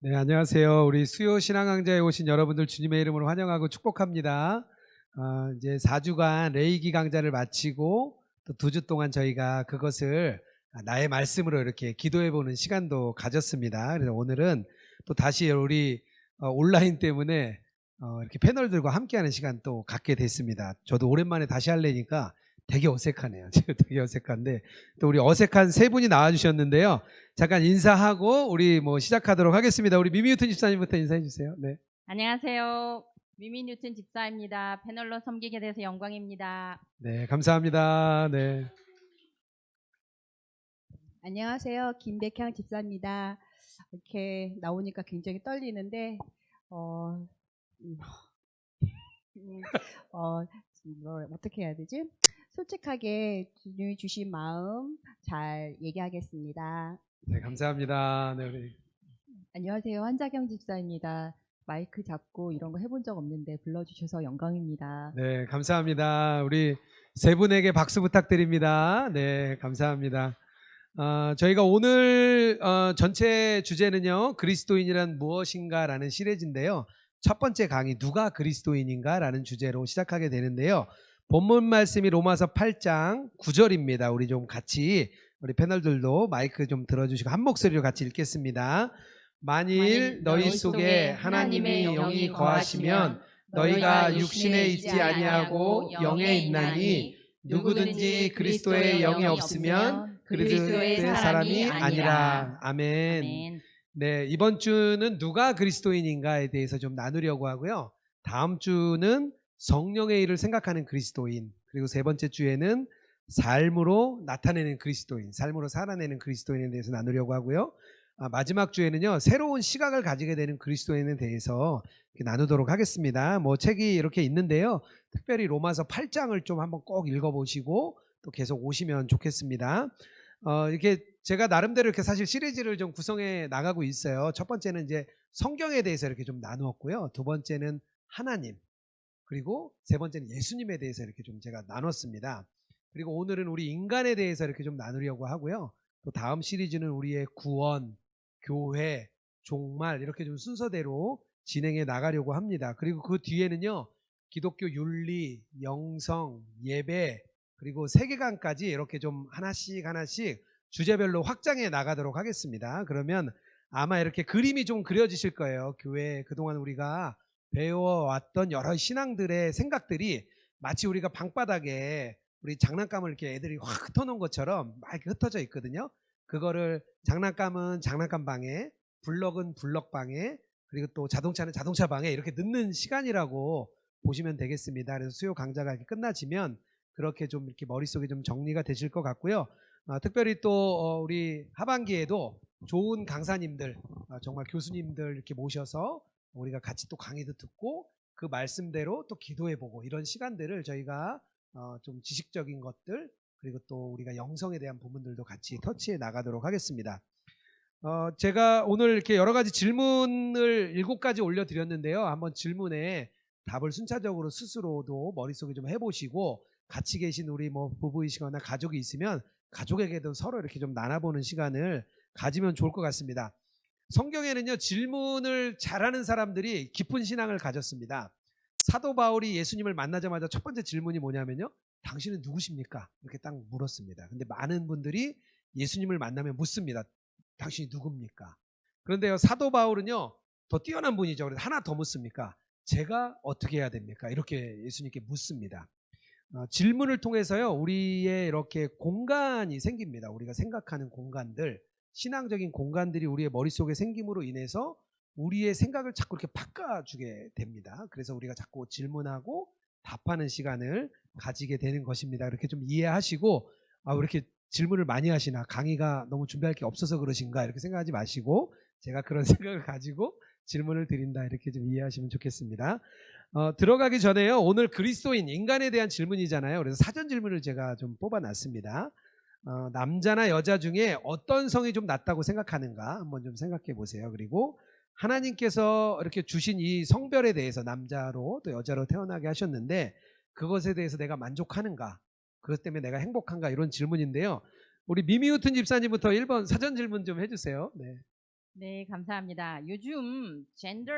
네, 안녕하세요. 우리 수요 신앙강좌에 오신 여러분들 주님의 이름으로 환영하고 축복합니다. 이제 4주간 레이기 강좌를 마치고 또 2주 동안 저희가 그것을 나의 말씀으로 이렇게 기도해보는 시간도 가졌습니다. 그래서 오늘은 또 다시 우리 온라인 때문에 이렇게 패널들과 함께하는 시간 또 갖게 됐습니다. 저도 오랜만에 다시 하려니까 되게 어색하네요. 지금 되게 어색한데 또 우리 어색한 세 분이 나와주셨는데요. 잠깐 인사하고 우리 시작하도록 하겠습니다. 우리 미미유튼 집사님부터 인사해 주세요. 네. 안녕하세요. 미미 뉴튼 집사입니다. 패널로 섬기게 돼서 영광입니다. 네, 감사합니다. 네. 안녕하세요. 김백향 집사입니다. 이렇게 나오니까 굉장히 떨리는데, 어떻게 해야 되지? 솔직하게 주님이 주신 마음 잘 얘기하겠습니다. 네, 감사합니다. 네, 우리. 안녕하세요. 한자경 집사입니다. 마이크 잡고 이런 거 해본 적 없는데 불러주셔서 영광입니다. 네, 감사합니다. 우리 세 분에게 박수 부탁드립니다. 네, 감사합니다. 저희가 오늘 전체 주제는요, 그리스도인이란 무엇인가 라는 시리즈인데요. 첫 번째 강의, 누가 그리스도인인가 라는 주제로 시작하게 되는데요. 본문 말씀이 로마서 8장 9절입니다. 우리 좀 같이 우리 패널들도 마이크 좀 들어주시고 한 목소리로 같이 읽겠습니다. 만일 너희 속에 하나님의 영이 거하시면 너희가 육신에 있지 아니하고 영에 있나니 누구든지 그리스도의 영이 없으면 그리스도의 사람이 아니라. 아멘. 아멘. 네, 이번 주는 누가 그리스도인인가에 대해서 좀 나누려고 하고요. 다음 주는 성령의 일을 생각하는 그리스도인, 그리고 세 번째 주에는 삶으로 나타내는 그리스도인, 삶으로 살아내는 그리스도인에 대해서 나누려고 하고요. 마지막 주에는요, 새로운 시각을 가지게 되는 그리스도인에 대해서 나누도록 하겠습니다. 책이 이렇게 있는데요. 특별히 로마서 8장을 좀 한번 꼭 읽어보시고 또 계속 오시면 좋겠습니다. 이렇게 제가 나름대로 이렇게 사실 시리즈를 좀 구성해 나가고 있어요. 첫 번째는 이제 성경에 대해서 이렇게 좀 나누었고요. 두 번째는 하나님, 그리고 세 번째는 예수님에 대해서 이렇게 좀 제가 나눴습니다. 그리고 오늘은 우리 인간에 대해서 이렇게 좀 나누려고 하고요. 또 다음 시리즈는 우리의 구원, 교회, 종말 이렇게 좀 순서대로 진행해 나가려고 합니다. 그리고 그 뒤에는요, 기독교 윤리, 영성, 예배, 그리고 세계관까지 이렇게 좀 하나씩 주제별로 확장해 나가도록 하겠습니다. 그러면 아마 이렇게 그림이 좀 그려지실 거예요. 교회 그동안 우리가 배워왔던 여러 신앙들의 생각들이 마치 우리가 방바닥에 우리 장난감을 이렇게 애들이 확 흩어놓은 것처럼 막 이렇게 흩어져 있거든요. 그거를 장난감은 장난감 방에, 블럭은 블럭 방에, 그리고 또 자동차는 자동차 방에 이렇게 넣는 시간이라고 보시면 되겠습니다. 그래서 수요 강좌가 이렇게 끝나지면 그렇게 좀 이렇게 머릿속에 좀 정리가 되실 것 같고요. 특별히 또 우리 하반기에도 좋은 강사님들, 정말 교수님들 이렇게 모셔서 우리가 같이 또 강의도 듣고 그 말씀대로 또 기도해보고 이런 시간들을 저희가 좀 지식적인 것들, 그리고 또 우리가 영성에 대한 부분들도 같이 터치해 나가도록 하겠습니다. 제가 오늘 이렇게 여러 가지 질문을 7가지 올려드렸는데요. 한번 질문에 답을 순차적으로 스스로도 머릿속에 좀 해보시고, 같이 계신 우리 부부이시거나 가족이 있으면 가족에게도 서로 이렇게 좀 나눠보는 시간을 가지면 좋을 것 같습니다. 성경에는요, 질문을 잘하는 사람들이 깊은 신앙을 가졌습니다. 사도 바울이 예수님을 만나자마자 첫 번째 질문이 뭐냐면요, 당신은 누구십니까? 이렇게 딱 물었습니다. 근데 많은 분들이 예수님을 만나면 묻습니다. 당신이 누굽니까? 그런데요, 사도 바울은요, 더 뛰어난 분이죠. 그래서 하나 더 묻습니까? 제가 어떻게 해야 됩니까? 이렇게 예수님께 묻습니다. 질문을 통해서요, 우리의 이렇게 공간이 생깁니다. 우리가 생각하는 공간들, 신앙적인 공간들이 우리의 머릿속에 생김으로 인해서 우리의 생각을 자꾸 이렇게 바꿔주게 됩니다. 그래서 우리가 자꾸 질문하고 답하는 시간을 가지게 되는 것입니다. 이렇게 좀 이해하시고, 왜 이렇게 질문을 많이 하시나, 강의가 너무 준비할 게 없어서 그러신가, 이렇게 생각하지 마시고 제가 그런 생각을 가지고 질문을 드린다, 이렇게 좀 이해하시면 좋겠습니다. 들어가기 전에요, 오늘 그리스도인, 인간에 대한 질문이잖아요. 그래서 사전 질문을 제가 좀 뽑아놨습니다. 남자나 여자 중에 어떤 성이 좀 낫다고 생각하는가 한번 좀 생각해 보세요. 그리고 하나님께서 이렇게 주신 이 성별에 대해서 남자로 또 여자로 태어나게 하셨는데 그것에 대해서 내가 만족하는가, 그것 때문에 내가 행복한가, 이런 질문인데요. 우리 미미우튼 집사님부터 1번 사전 질문 좀 해주세요. 네. 네, 감사합니다. 요즘 젠더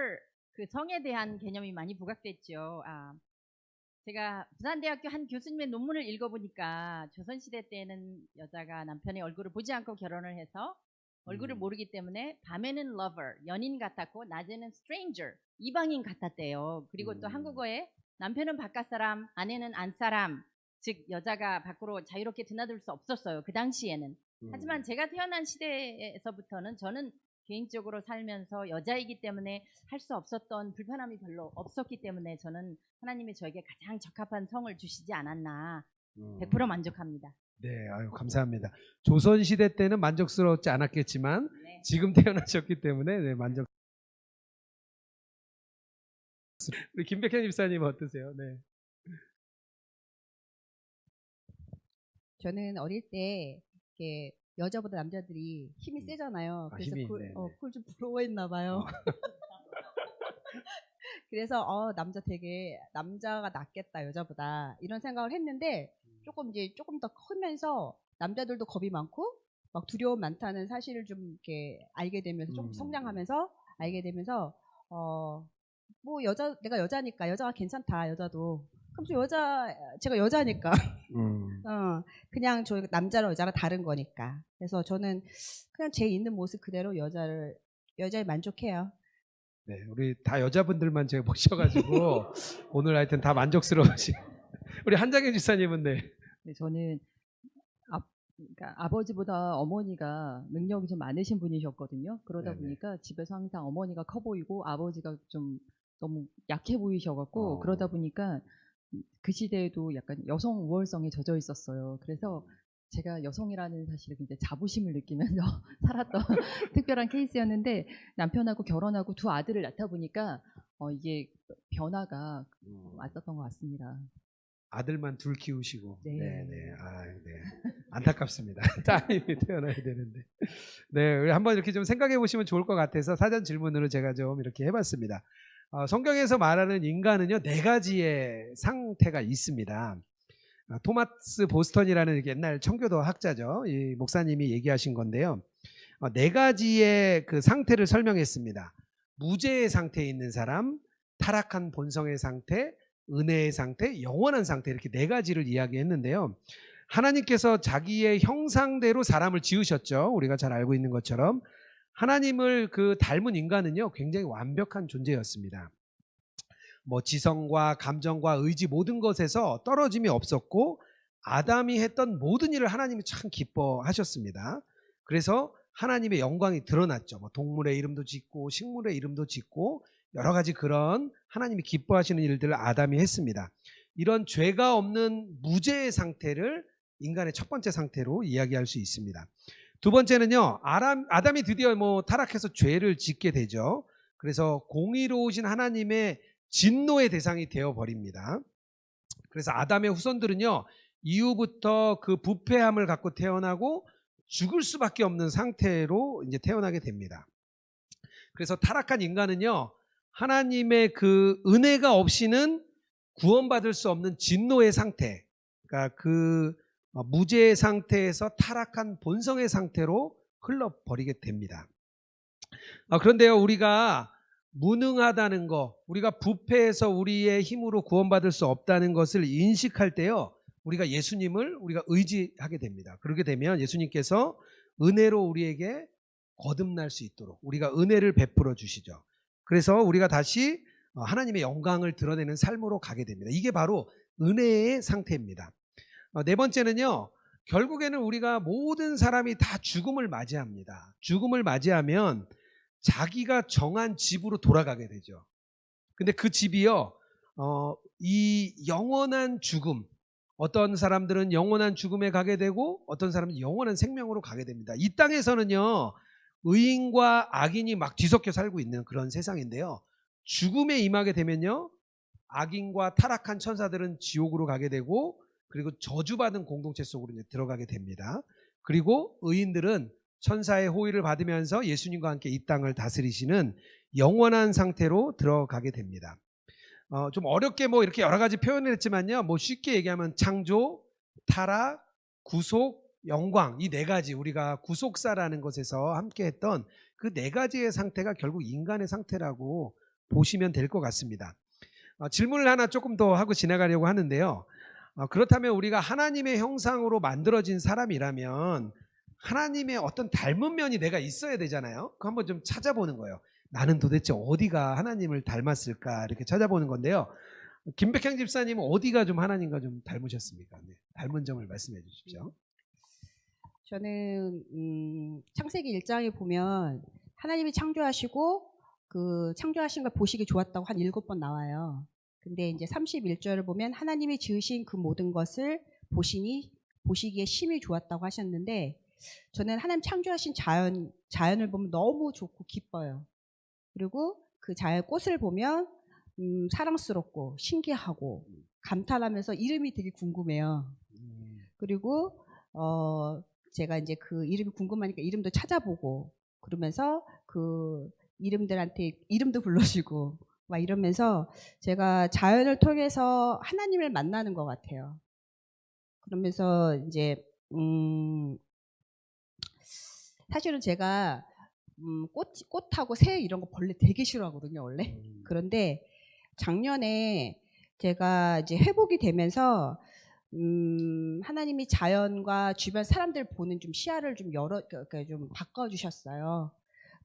그 성에 대한 개념이 많이 부각됐죠. 제가 부산대학교 한 교수님의 논문을 읽어보니까 조선시대 때는 여자가 남편의 얼굴을 보지 않고 결혼을 해서 얼굴을 모르기 때문에 밤에는 lover, 연인 같았고 낮에는 stranger, 이방인 같았대요. 그리고 또 한국어에 남편은 바깥 사람, 아내는 안 사람, 즉 여자가 밖으로 자유롭게 드나들 수 없었어요. 그 당시에는. 하지만 제가 태어난 시대에서부터는 저는 개인적으로 살면서 여자이기 때문에 할 수 없었던 불편함이 별로 없었기 때문에 저는 하나님이 저에게 가장 적합한 성을 주시지 않았나 100% 만족합니다. 네, 아유, 감사합니다. 조선시대 때는 만족스럽지 않았겠지만 네. 지금 태어나셨기 때문에 네, 만족. 우리 김백현 집사님 어떠세요? 네. 저는 어릴 때 이렇게 여자보다 남자들이 힘이 세잖아요. 그래서 힘이, 그걸 네네. 그걸 좀 부러워했나 봐요. 그래서 남자가 낫겠다 여자보다 이런 생각을 했는데 조금 더 크면서 남자들도 겁이 많고 막 두려움 많다는 사실을 좀 이렇게 알게 되면서 조금 성장하면서 알게 되면서 뭐 내가 여자니까 여자가 괜찮다 여자도 그럼 제가 여자니까 그냥 저 남자랑 여자랑 다른 거니까 그래서 저는 그냥 제 있는 모습 그대로 여자에 만족해요. 네, 우리 다 여자분들만 제가 모셔가지고 오늘 하여튼 다 만족스러우시. 우리 한장현 집사님은 네. 네, 저는 그러니까 아버지보다 어머니가 능력이 좀 많으신 분이셨거든요. 그러다 네네. 보니까 집에서 항상 어머니가 커 보이고 아버지가 좀 너무 약해 보이셔갖고 어. 그러다 보니까 그 시대에도 약간 여성 우월성에 젖어 있었어요. 그래서 제가 여성이라는 사실을 굉장히 자부심을 느끼면서 살았던 특별한 케이스였는데 남편하고 결혼하고 두 아들을 낳다 보니까 이게 변화가 왔었던 것 같습니다. 아들만 둘 키우시고. 네. 네. 아, 네. 안타깝습니다. 딸이 태어나야 되는데. 네, 우리 한번 이렇게 좀 생각해 보시면 좋을 것 같아서 사전 질문으로 제가 좀 이렇게 해봤습니다. 성경에서 말하는 인간은요 4가지의 상태가 있습니다. 토마스 보스턴이라는 옛날 청교도 학자죠. 이 목사님이 얘기하신 건데요. 4가지의 그 상태를 설명했습니다. 무죄의 상태에 있는 사람, 타락한 본성의 상태, 은혜의 상태, 영원한 상태 이렇게 4가지를 이야기했는데요. 하나님께서 자기의 형상대로 사람을 지으셨죠. 우리가 잘 알고 있는 것처럼 하나님을 그 닮은 인간은요 굉장히 완벽한 존재였습니다. 뭐 지성과 감정과 의지 모든 것에서 떨어짐이 없었고 아담이 했던 모든 일을 하나님이 참 기뻐하셨습니다. 그래서 하나님의 영광이 드러났죠. 뭐 동물의 이름도 짓고 식물의 이름도 짓고 여러 가지 그런 하나님이 기뻐하시는 일들을 아담이 했습니다. 이런 죄가 없는 무죄의 상태를 인간의 첫 번째 상태로 이야기할 수 있습니다. 두 번째는요, 아담이 드디어 타락해서 죄를 짓게 되죠. 그래서 공의로우신 하나님의 진노의 대상이 되어버립니다. 그래서 아담의 후손들은요, 이후부터 그 부패함을 갖고 태어나고 죽을 수밖에 없는 상태로 이제 태어나게 됩니다. 그래서 타락한 인간은요, 하나님의 그 은혜가 없이는 구원받을 수 없는 진노의 상태, 그러니까 그 무죄의 상태에서 타락한 본성의 상태로 흘러버리게 됩니다. 그런데요, 우리가 무능하다는 거, 우리가 부패해서 우리의 힘으로 구원받을 수 없다는 것을 인식할 때요, 우리가 예수님을 우리가 의지하게 됩니다. 그렇게 되면 예수님께서 은혜로 우리에게 거듭날 수 있도록 우리가 은혜를 베풀어 주시죠. 그래서 우리가 다시 하나님의 영광을 드러내는 삶으로 가게 됩니다. 이게 바로 은혜의 상태입니다. 네 번째는요, 결국에는 우리가 모든 사람이 다 죽음을 맞이합니다. 죽음을 맞이하면 자기가 정한 집으로 돌아가게 되죠. 근데 그 집이요, 이 영원한 죽음, 어떤 사람들은 영원한 죽음에 가게 되고 어떤 사람은 영원한 생명으로 가게 됩니다. 이 땅에서는요, 의인과 악인이 막 뒤섞여 살고 있는 그런 세상인데요, 죽음에 임하게 되면요, 악인과 타락한 천사들은 지옥으로 가게 되고 그리고 저주받은 공동체 속으로 이제 들어가게 됩니다. 그리고 의인들은 천사의 호의를 받으면서 예수님과 함께 이 땅을 다스리시는 영원한 상태로 들어가게 됩니다. 좀 어렵게 이렇게 여러 가지 표현을 했지만요, 쉽게 얘기하면 창조, 타락, 구속, 영광, 이 4가지 우리가 구속사라는 것에서 함께 했던 그 네 가지의 상태가 결국 인간의 상태라고 보시면 될 것 같습니다. 질문을 하나 조금 더 하고 지나가려고 하는데요. 그렇다면 우리가 하나님의 형상으로 만들어진 사람이라면 하나님의 어떤 닮은 면이 내가 있어야 되잖아요. 그거 한번 좀 찾아보는 거예요. 나는 도대체 어디가 하나님을 닮았을까 이렇게 찾아보는 건데요. 김백향 집사님은 어디가 좀 하나님과 좀 닮으셨습니까? 네, 닮은 점을 말씀해 주십시오. 저는 창세기 1장에 보면 하나님이 창조하시고 그 창조하신 걸 보시기 좋았다고 한 7번 나와요. 근데 이제 31절을 보면 하나님이 지으신 그 모든 것을 보시기에 심히 좋았다고 하셨는데, 저는 하나님 창조하신 자연을 보면 너무 좋고 기뻐요. 그리고 그 자연 꽃을 보면 사랑스럽고 신기하고 감탄하면서 이름이 되게 궁금해요. 그리고 제가 이제 그 이름이 궁금하니까 이름도 찾아보고 그러면서 그 이름들한테 이름도 불러주고 막 이러면서 제가 자연을 통해서 하나님을 만나는 것 같아요. 그러면서 이제 사실은 제가 꽃하고 새 이런 거 벌레 되게 싫어하거든요, 원래. 그런데 작년에 제가 이제 회복이 되면서 하나님이 자연과 주변 사람들 보는 좀 시야를 좀 그러니까 좀 바꿔주셨어요.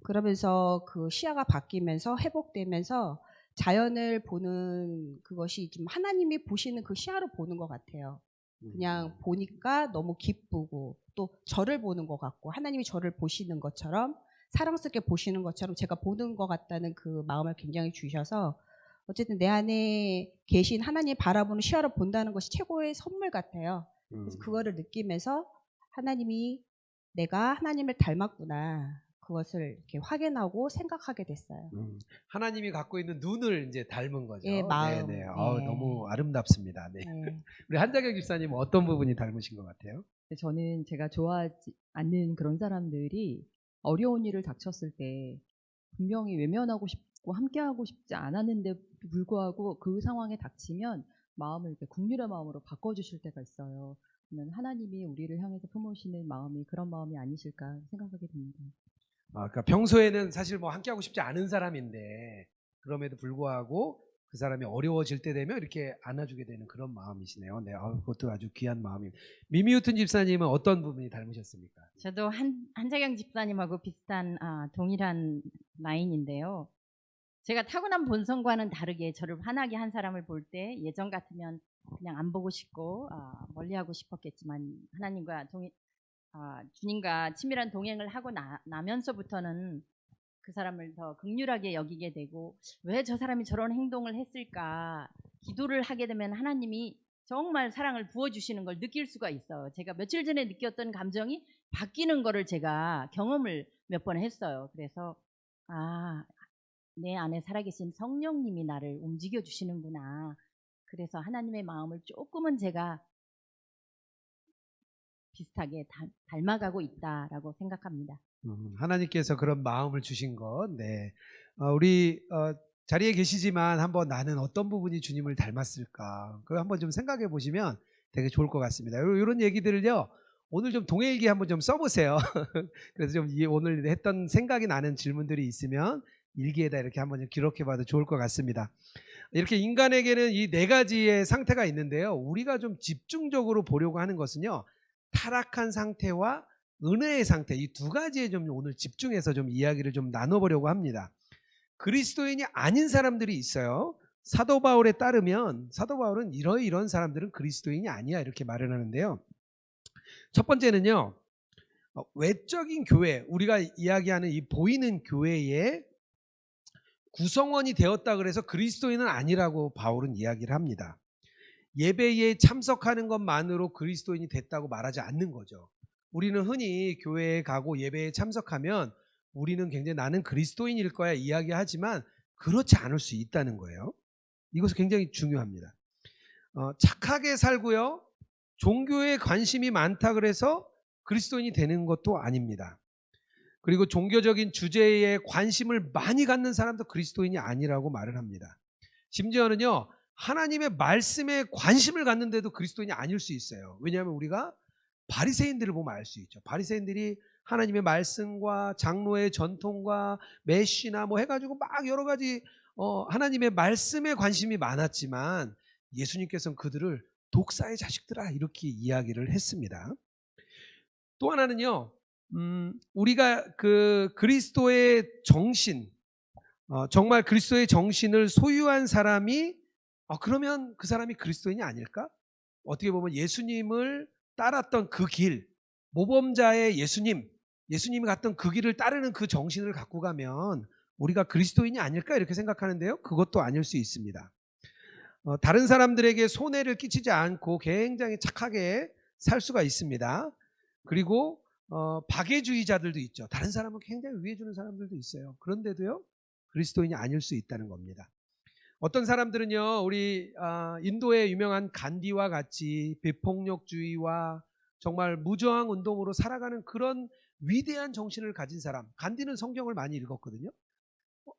그러면서 그 시야가 바뀌면서 회복되면서 자연을 보는 그것이 좀 하나님이 보시는 그 시야로 보는 것 같아요. 그냥 보니까 너무 기쁘고 또 저를 보는 것 같고 하나님이 저를 보시는 것처럼 사랑스럽게 보시는 것처럼 제가 보는 것 같다는 그 마음을 굉장히 주셔서 어쨌든 내 안에 계신 하나님 바라보는 시야로 본다는 것이 최고의 선물 같아요. 그래서 그거를 느끼면서 하나님이 내가 하나님을 닮았구나. 그것을 이렇게 확인하고 생각하게 됐어요. 하나님이 갖고 있는 눈을 이제 닮은 거죠. 예, 마음. 네네. 네. 너무 아름답습니다. 네. 네. 우리 한자경 집사님은 어떤 부분이 닮으신 것 같아요? 저는 제가 좋아하지 않는 그런 사람들이 어려운 일을 닥쳤을 때 분명히 외면하고 싶고 함께하고 싶지 않았는데 불구하고 그 상황에 닥치면 마음을 이렇게 국률의 마음으로 바꿔주실 때가 있어요. 그러면 하나님이 우리를 향해서 품으시는 마음이 그런 마음이 아니실까 생각하게 됩니다. 그러니까 평소에는 사실 뭐 함께하고 싶지 않은 사람인데 그럼에도 불구하고 그 사람이 어려워질 때 되면 이렇게 안아주게 되는 그런 마음이시네요. 네, 그것도 아주 귀한 마음입니다. 미미우튼 집사님은 어떤 부분이 닮으셨습니까? 저도 한자경 집사님하고 비슷한 동일한 라인인데요. 제가 타고난 본성과는 다르게 저를 화나게 한 사람을 볼 때 예전 같으면 그냥 안 보고 싶고 멀리하고 싶었겠지만 하나님과 주님과 친밀한 동행을 하고 나면서부터는 그 사람을 더 긍휼하게 여기게 되고 왜 저 사람이 저런 행동을 했을까 기도를 하게 되면 하나님이 정말 사랑을 부어주시는 걸 느낄 수가 있어요. 제가 며칠 전에 느꼈던 감정이 바뀌는 거를 제가 경험을 몇 번 했어요. 그래서 내 안에 살아계신 성령님이 나를 움직여 주시는구나. 그래서 하나님의 마음을 조금은 제가 비슷하게 닮아가고 있다라고 생각합니다. 하나님께서 그런 마음을 주신 것. 네. 우리 자리에 계시지만 한번 나는 어떤 부분이 주님을 닮았을까? 그걸 한번 좀 생각해 보시면 되게 좋을 것 같습니다. 이런 얘기들을요. 오늘 좀 동해일기 한번 좀 써보세요. 그래서 좀 오늘 했던 생각이 나는 질문들이 있으면 일기에다 이렇게 한번 좀 기록해봐도 좋을 것 같습니다. 이렇게 인간에게는 이 네 가지의 상태가 있는데요. 우리가 좀 집중적으로 보려고 하는 것은요. 타락한 상태와 은혜의 상태, 이 두 가지에 좀 오늘 집중해서 좀 이야기를 좀 나눠보려고 합니다. 그리스도인이 아닌 사람들이 있어요. 사도 바울에 따르면 사도 바울은 이런 사람들은 그리스도인이 아니야 이렇게 말을 하는데요. 첫 번째는요. 외적인 교회, 우리가 이야기하는 이 보이는 교회의 구성원이 되었다 그래서 그리스도인은 아니라고 바울은 이야기를 합니다. 예배에 참석하는 것만으로 그리스도인이 됐다고 말하지 않는 거죠. 우리는 흔히 교회에 가고 예배에 참석하면 우리는 굉장히 나는 그리스도인일 거야 이야기하지만 그렇지 않을 수 있다는 거예요. 이것은 굉장히 중요합니다. 착하게 살고요. 종교에 관심이 많다 그래서 그리스도인이 되는 것도 아닙니다. 그리고 종교적인 주제에 관심을 많이 갖는 사람도 그리스도인이 아니라고 말을 합니다. 심지어는요. 하나님의 말씀에 관심을 갖는데도 그리스도인이 아닐 수 있어요. 왜냐하면 우리가 바리새인들을 보면 알 수 있죠. 바리새인들이 하나님의 말씀과 장로의 전통과 메시나 뭐 해가지고 막 여러 가지 하나님의 말씀에 관심이 많았지만 예수님께서는 그들을 독사의 자식들아 이렇게 이야기를 했습니다. 또 하나는요, 우리가 그 그리스도의 정신, 정말 그리스도의 정신을 소유한 사람이 그러면 그 사람이 그리스도인이 아닐까? 어떻게 보면 예수님을 따랐던 그 길, 모범자의 예수님이 갔던 그 길을 따르는 그 정신을 갖고 가면 우리가 그리스도인이 아닐까 이렇게 생각하는데요. 그것도 아닐 수 있습니다. 다른 사람들에게 손해를 끼치지 않고 굉장히 착하게 살 수가 있습니다. 그리고 박애주의자들도 있죠. 다른 사람은 굉장히 위해 주는 사람들도 있어요. 그런데도요, 그리스도인이 아닐 수 있다는 겁니다. 어떤 사람들은요, 우리 인도의 유명한 간디와 같이 비폭력주의와 정말 무저항 운동으로 살아가는 그런 위대한 정신을 가진 사람, 간디는 성경을 많이 읽었거든요.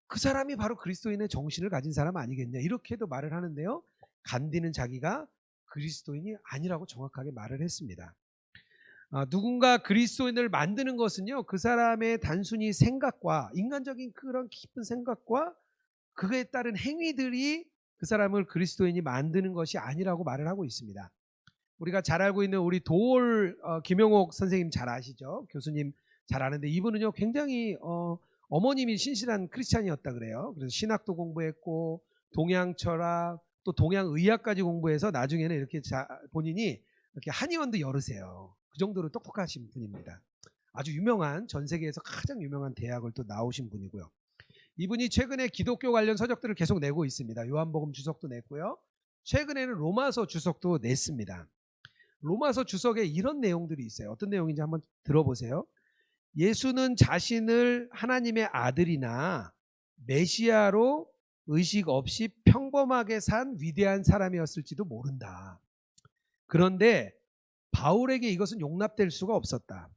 그 사람이 바로 그리스도인의 정신을 가진 사람 아니겠냐 이렇게도 말을 하는데요, 간디는 자기가 그리스도인이 아니라고 정확하게 말을 했습니다. 누군가 그리스도인을 만드는 것은요, 그 사람의 단순히 생각과 인간적인 그런 깊은 생각과 그에 따른 행위들이 그 사람을 그리스도인이 만드는 것이 아니라고 말을 하고 있습니다. 우리가 잘 알고 있는 우리 도올 김용옥 선생님 잘 아시죠? 교수님 잘 아는데 이분은요 굉장히 어머님이 신실한 크리스찬이었다 그래요. 그래서 신학도 공부했고 동양 철학 또 동양 의학까지 공부해서 나중에는 이렇게 본인이 이렇게 한의원도 열으세요. 그 정도로 똑똑하신 분입니다. 아주 유명한 전 세계에서 가장 유명한 대학을 또 나오신 분이고요. 이분이 최근에 기독교 관련 서적들을 계속 내고 있습니다. 요한복음 주석도 냈고요. 최근에는 로마서 주석도 냈습니다. 로마서 주석에 이런 내용들이 있어요. 어떤 내용인지 한번 들어보세요. 예수는 자신을 하나님의 아들이나 메시아로 의식 없이 평범하게 산 위대한 사람이었을지도 모른다. 그런데 바울에게 이것은 용납될 수가 없었다.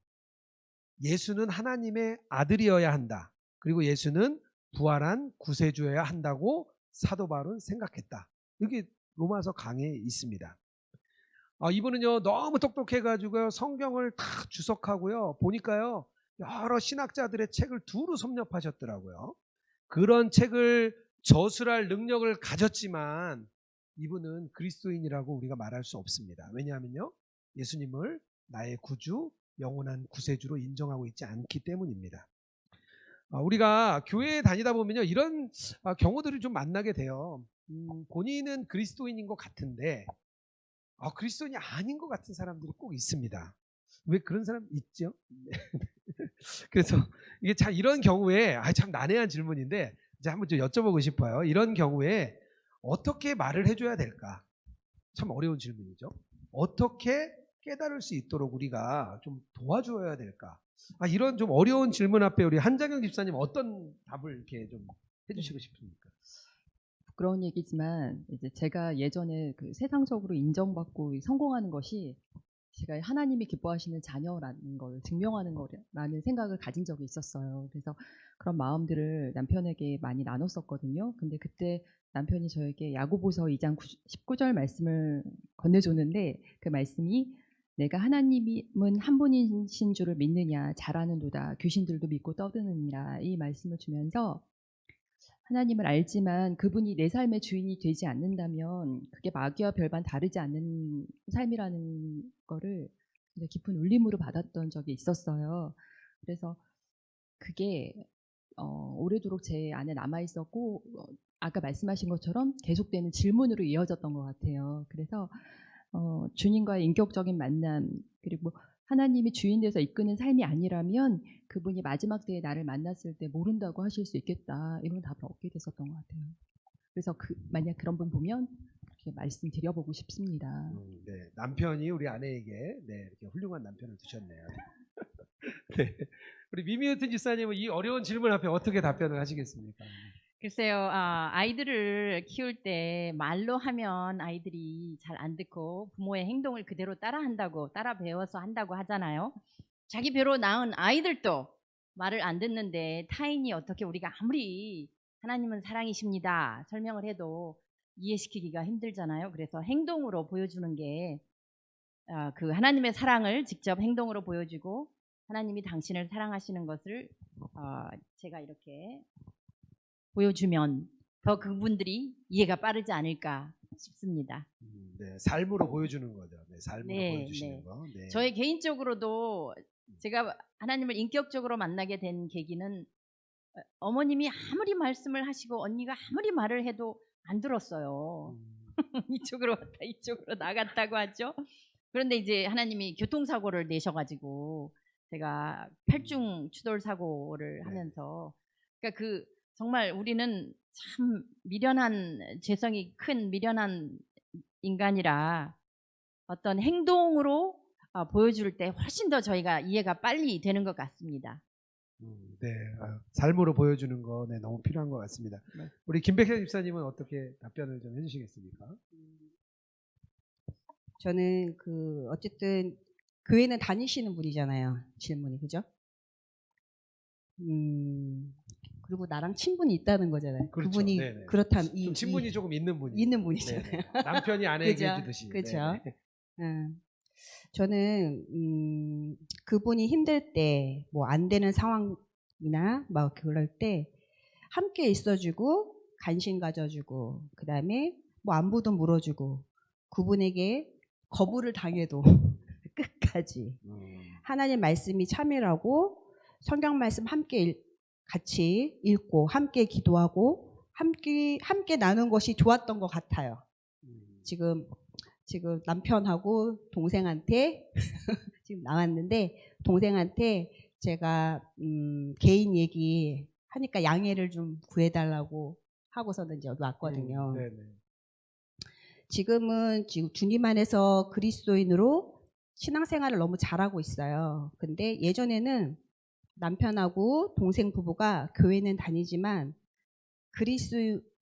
예수는 하나님의 아들이어야 한다. 그리고 예수는 부활한 구세주여야 한다고 사도 바울은 생각했다. 여기 로마서 강에 있습니다. 이분은요 너무 똑똑해가지고 성경을 다 주석하고요, 보니까요 여러 신학자들의 책을 두루 섭렵하셨더라고요. 그런 책을 저술할 능력을 가졌지만 이분은 그리스도인이라고 우리가 말할 수 없습니다. 왜냐하면요, 예수님을 나의 구주, 영원한 구세주로 인정하고 있지 않기 때문입니다. 우리가 교회에 다니다 보면요 이런 경우들을 좀 만나게 돼요. 본인은 그리스도인인 것 같은데 그리스도인이 아닌 것 같은 사람들이 꼭 있습니다. 왜 그런 사람 있죠? 그래서 이게 참 이런 경우에 참 난해한 질문인데 이제 한번 좀 여쭤보고 싶어요. 이런 경우에 어떻게 말을 해줘야 될까? 참 어려운 질문이죠. 어떻게 깨달을 수 있도록 우리가 좀 도와줘야 될까? 이런 좀 어려운 질문 앞에 우리 한장영 집사님 어떤 답을 이렇게 좀 해주시고 싶습니까? 부끄러운 얘기지만 이제 제가 예전에 그 세상적으로 인정받고 성공하는 것이 제가 하나님이 기뻐하시는 자녀라는 걸 증명하는 거라는 생각을 가진 적이 있었어요. 그래서 그런 마음들을 남편에게 많이 나눴었거든요. 근데 그때 남편이 저에게 야고보서 2장 19절 말씀을 건네줬는데 그 말씀이 내가 하나님은 한 분이신 줄을 믿느냐 잘하는도다 귀신들도 믿고 떠드느니라 이 말씀을 주면서 하나님을 알지만 그분이 내 삶의 주인이 되지 않는다면 그게 마귀와 별반 다르지 않는 삶이라는 거를 깊은 울림으로 받았던 적이 있었어요. 그래서 그게 오래도록 제 안에 남아 있었고 아까 말씀하신 것처럼 계속되는 질문으로 이어졌던 것 같아요. 그래서 주님과의 인격적인 만남 그리고 하나님이 주인 돼서 이끄는 삶이 아니라면 그분이 마지막 때에 나를 만났을 때 모른다고 하실 수 있겠다 이런 답을 얻게 됐었던 것 같아요. 그래서 만약 그런 분 보면 그렇게 말씀드려보고 싶습니다. 네, 남편이 우리 아내에게 이렇게 훌륭한 남편을 두셨네요. 네, 우리 미미우튼 집사님은 이 어려운 질문 앞에 어떻게 답변을 하시겠습니까? 글쎄요, 아이들을 키울 때 말로 하면 아이들이 잘 안 듣고 부모의 행동을 그대로 따라 배워서 한다고 하잖아요. 자기 배로 낳은 아이들도 말을 안 듣는데 타인이 어떻게 우리가 아무리 하나님은 사랑이십니다 설명을 해도 이해시키기가 힘들잖아요. 그래서 행동으로 보여주는 게 그 하나님의 사랑을 직접 행동으로 보여주고 하나님이 당신을 사랑하시는 것을 제가 이렇게 보여주면 더 그분들이 이해가 빠르지 않을까 싶습니다. 네, 삶으로 보여주는 거죠. 네, 삶으로 네, 보여주시는 네. 거. 네. 저의 개인적으로도 제가 하나님을 인격적으로 만나게 된 계기는 어머님이 아무리 말씀을 하시고 언니가 아무리 말을 해도 안 들었어요. 이쪽으로 왔다 이쪽으로 나갔다고 하죠. 그런데 이제 하나님이 교통사고를 내셔가지고 제가 팔중 추돌 사고를 하면서 그러니까 그 정말 우리는 참 미련한 죄성이 큰 미련한 인간이라 어떤 행동으로 보여줄 때 훨씬 더 저희가 이해가 빨리 되는 것 같습니다. 네, 삶으로 보여주는 거 네, 너무 필요한 것 같습니다. 네. 우리 김백현 집사님은 어떻게 답변을 좀 해주시겠습니까? 저는 어쨌든 교회는 다니시는 분이잖아요. 질문이 그죠? 그리고 나랑 친분이 있다는 거잖아요. 그렇죠. 그분이 네네. 그렇다면 좀 친분이 조금 있는 분이 있는 분이잖아요. 네네. 남편이 아내에게 그죠? 해주듯이. 그죠? 네네. 저는 그분이 힘들 때 뭐 안 되는 상황이나 막 그럴 때 함께 있어주고 관심 가져주고 그다음에 뭐 안부도 물어주고 그분에게 거부를 당해도 끝까지 하나님 말씀이 참여하고 성경 말씀 함께 같이 읽고 함께 기도하고 함께 나눈 것이 좋았던 것 같아요. 지금 남편하고 동생한테 지금 나왔는데 동생한테 제가 개인 얘기 하니까 양해를 좀 구해달라고 하고서는 이제 여기 왔거든요. 네네. 지금 주님 안에서 그리스도인으로 신앙생활을 너무 잘하고 있어요. 근데 예전에는 남편하고 동생 부부가 교회는 다니지만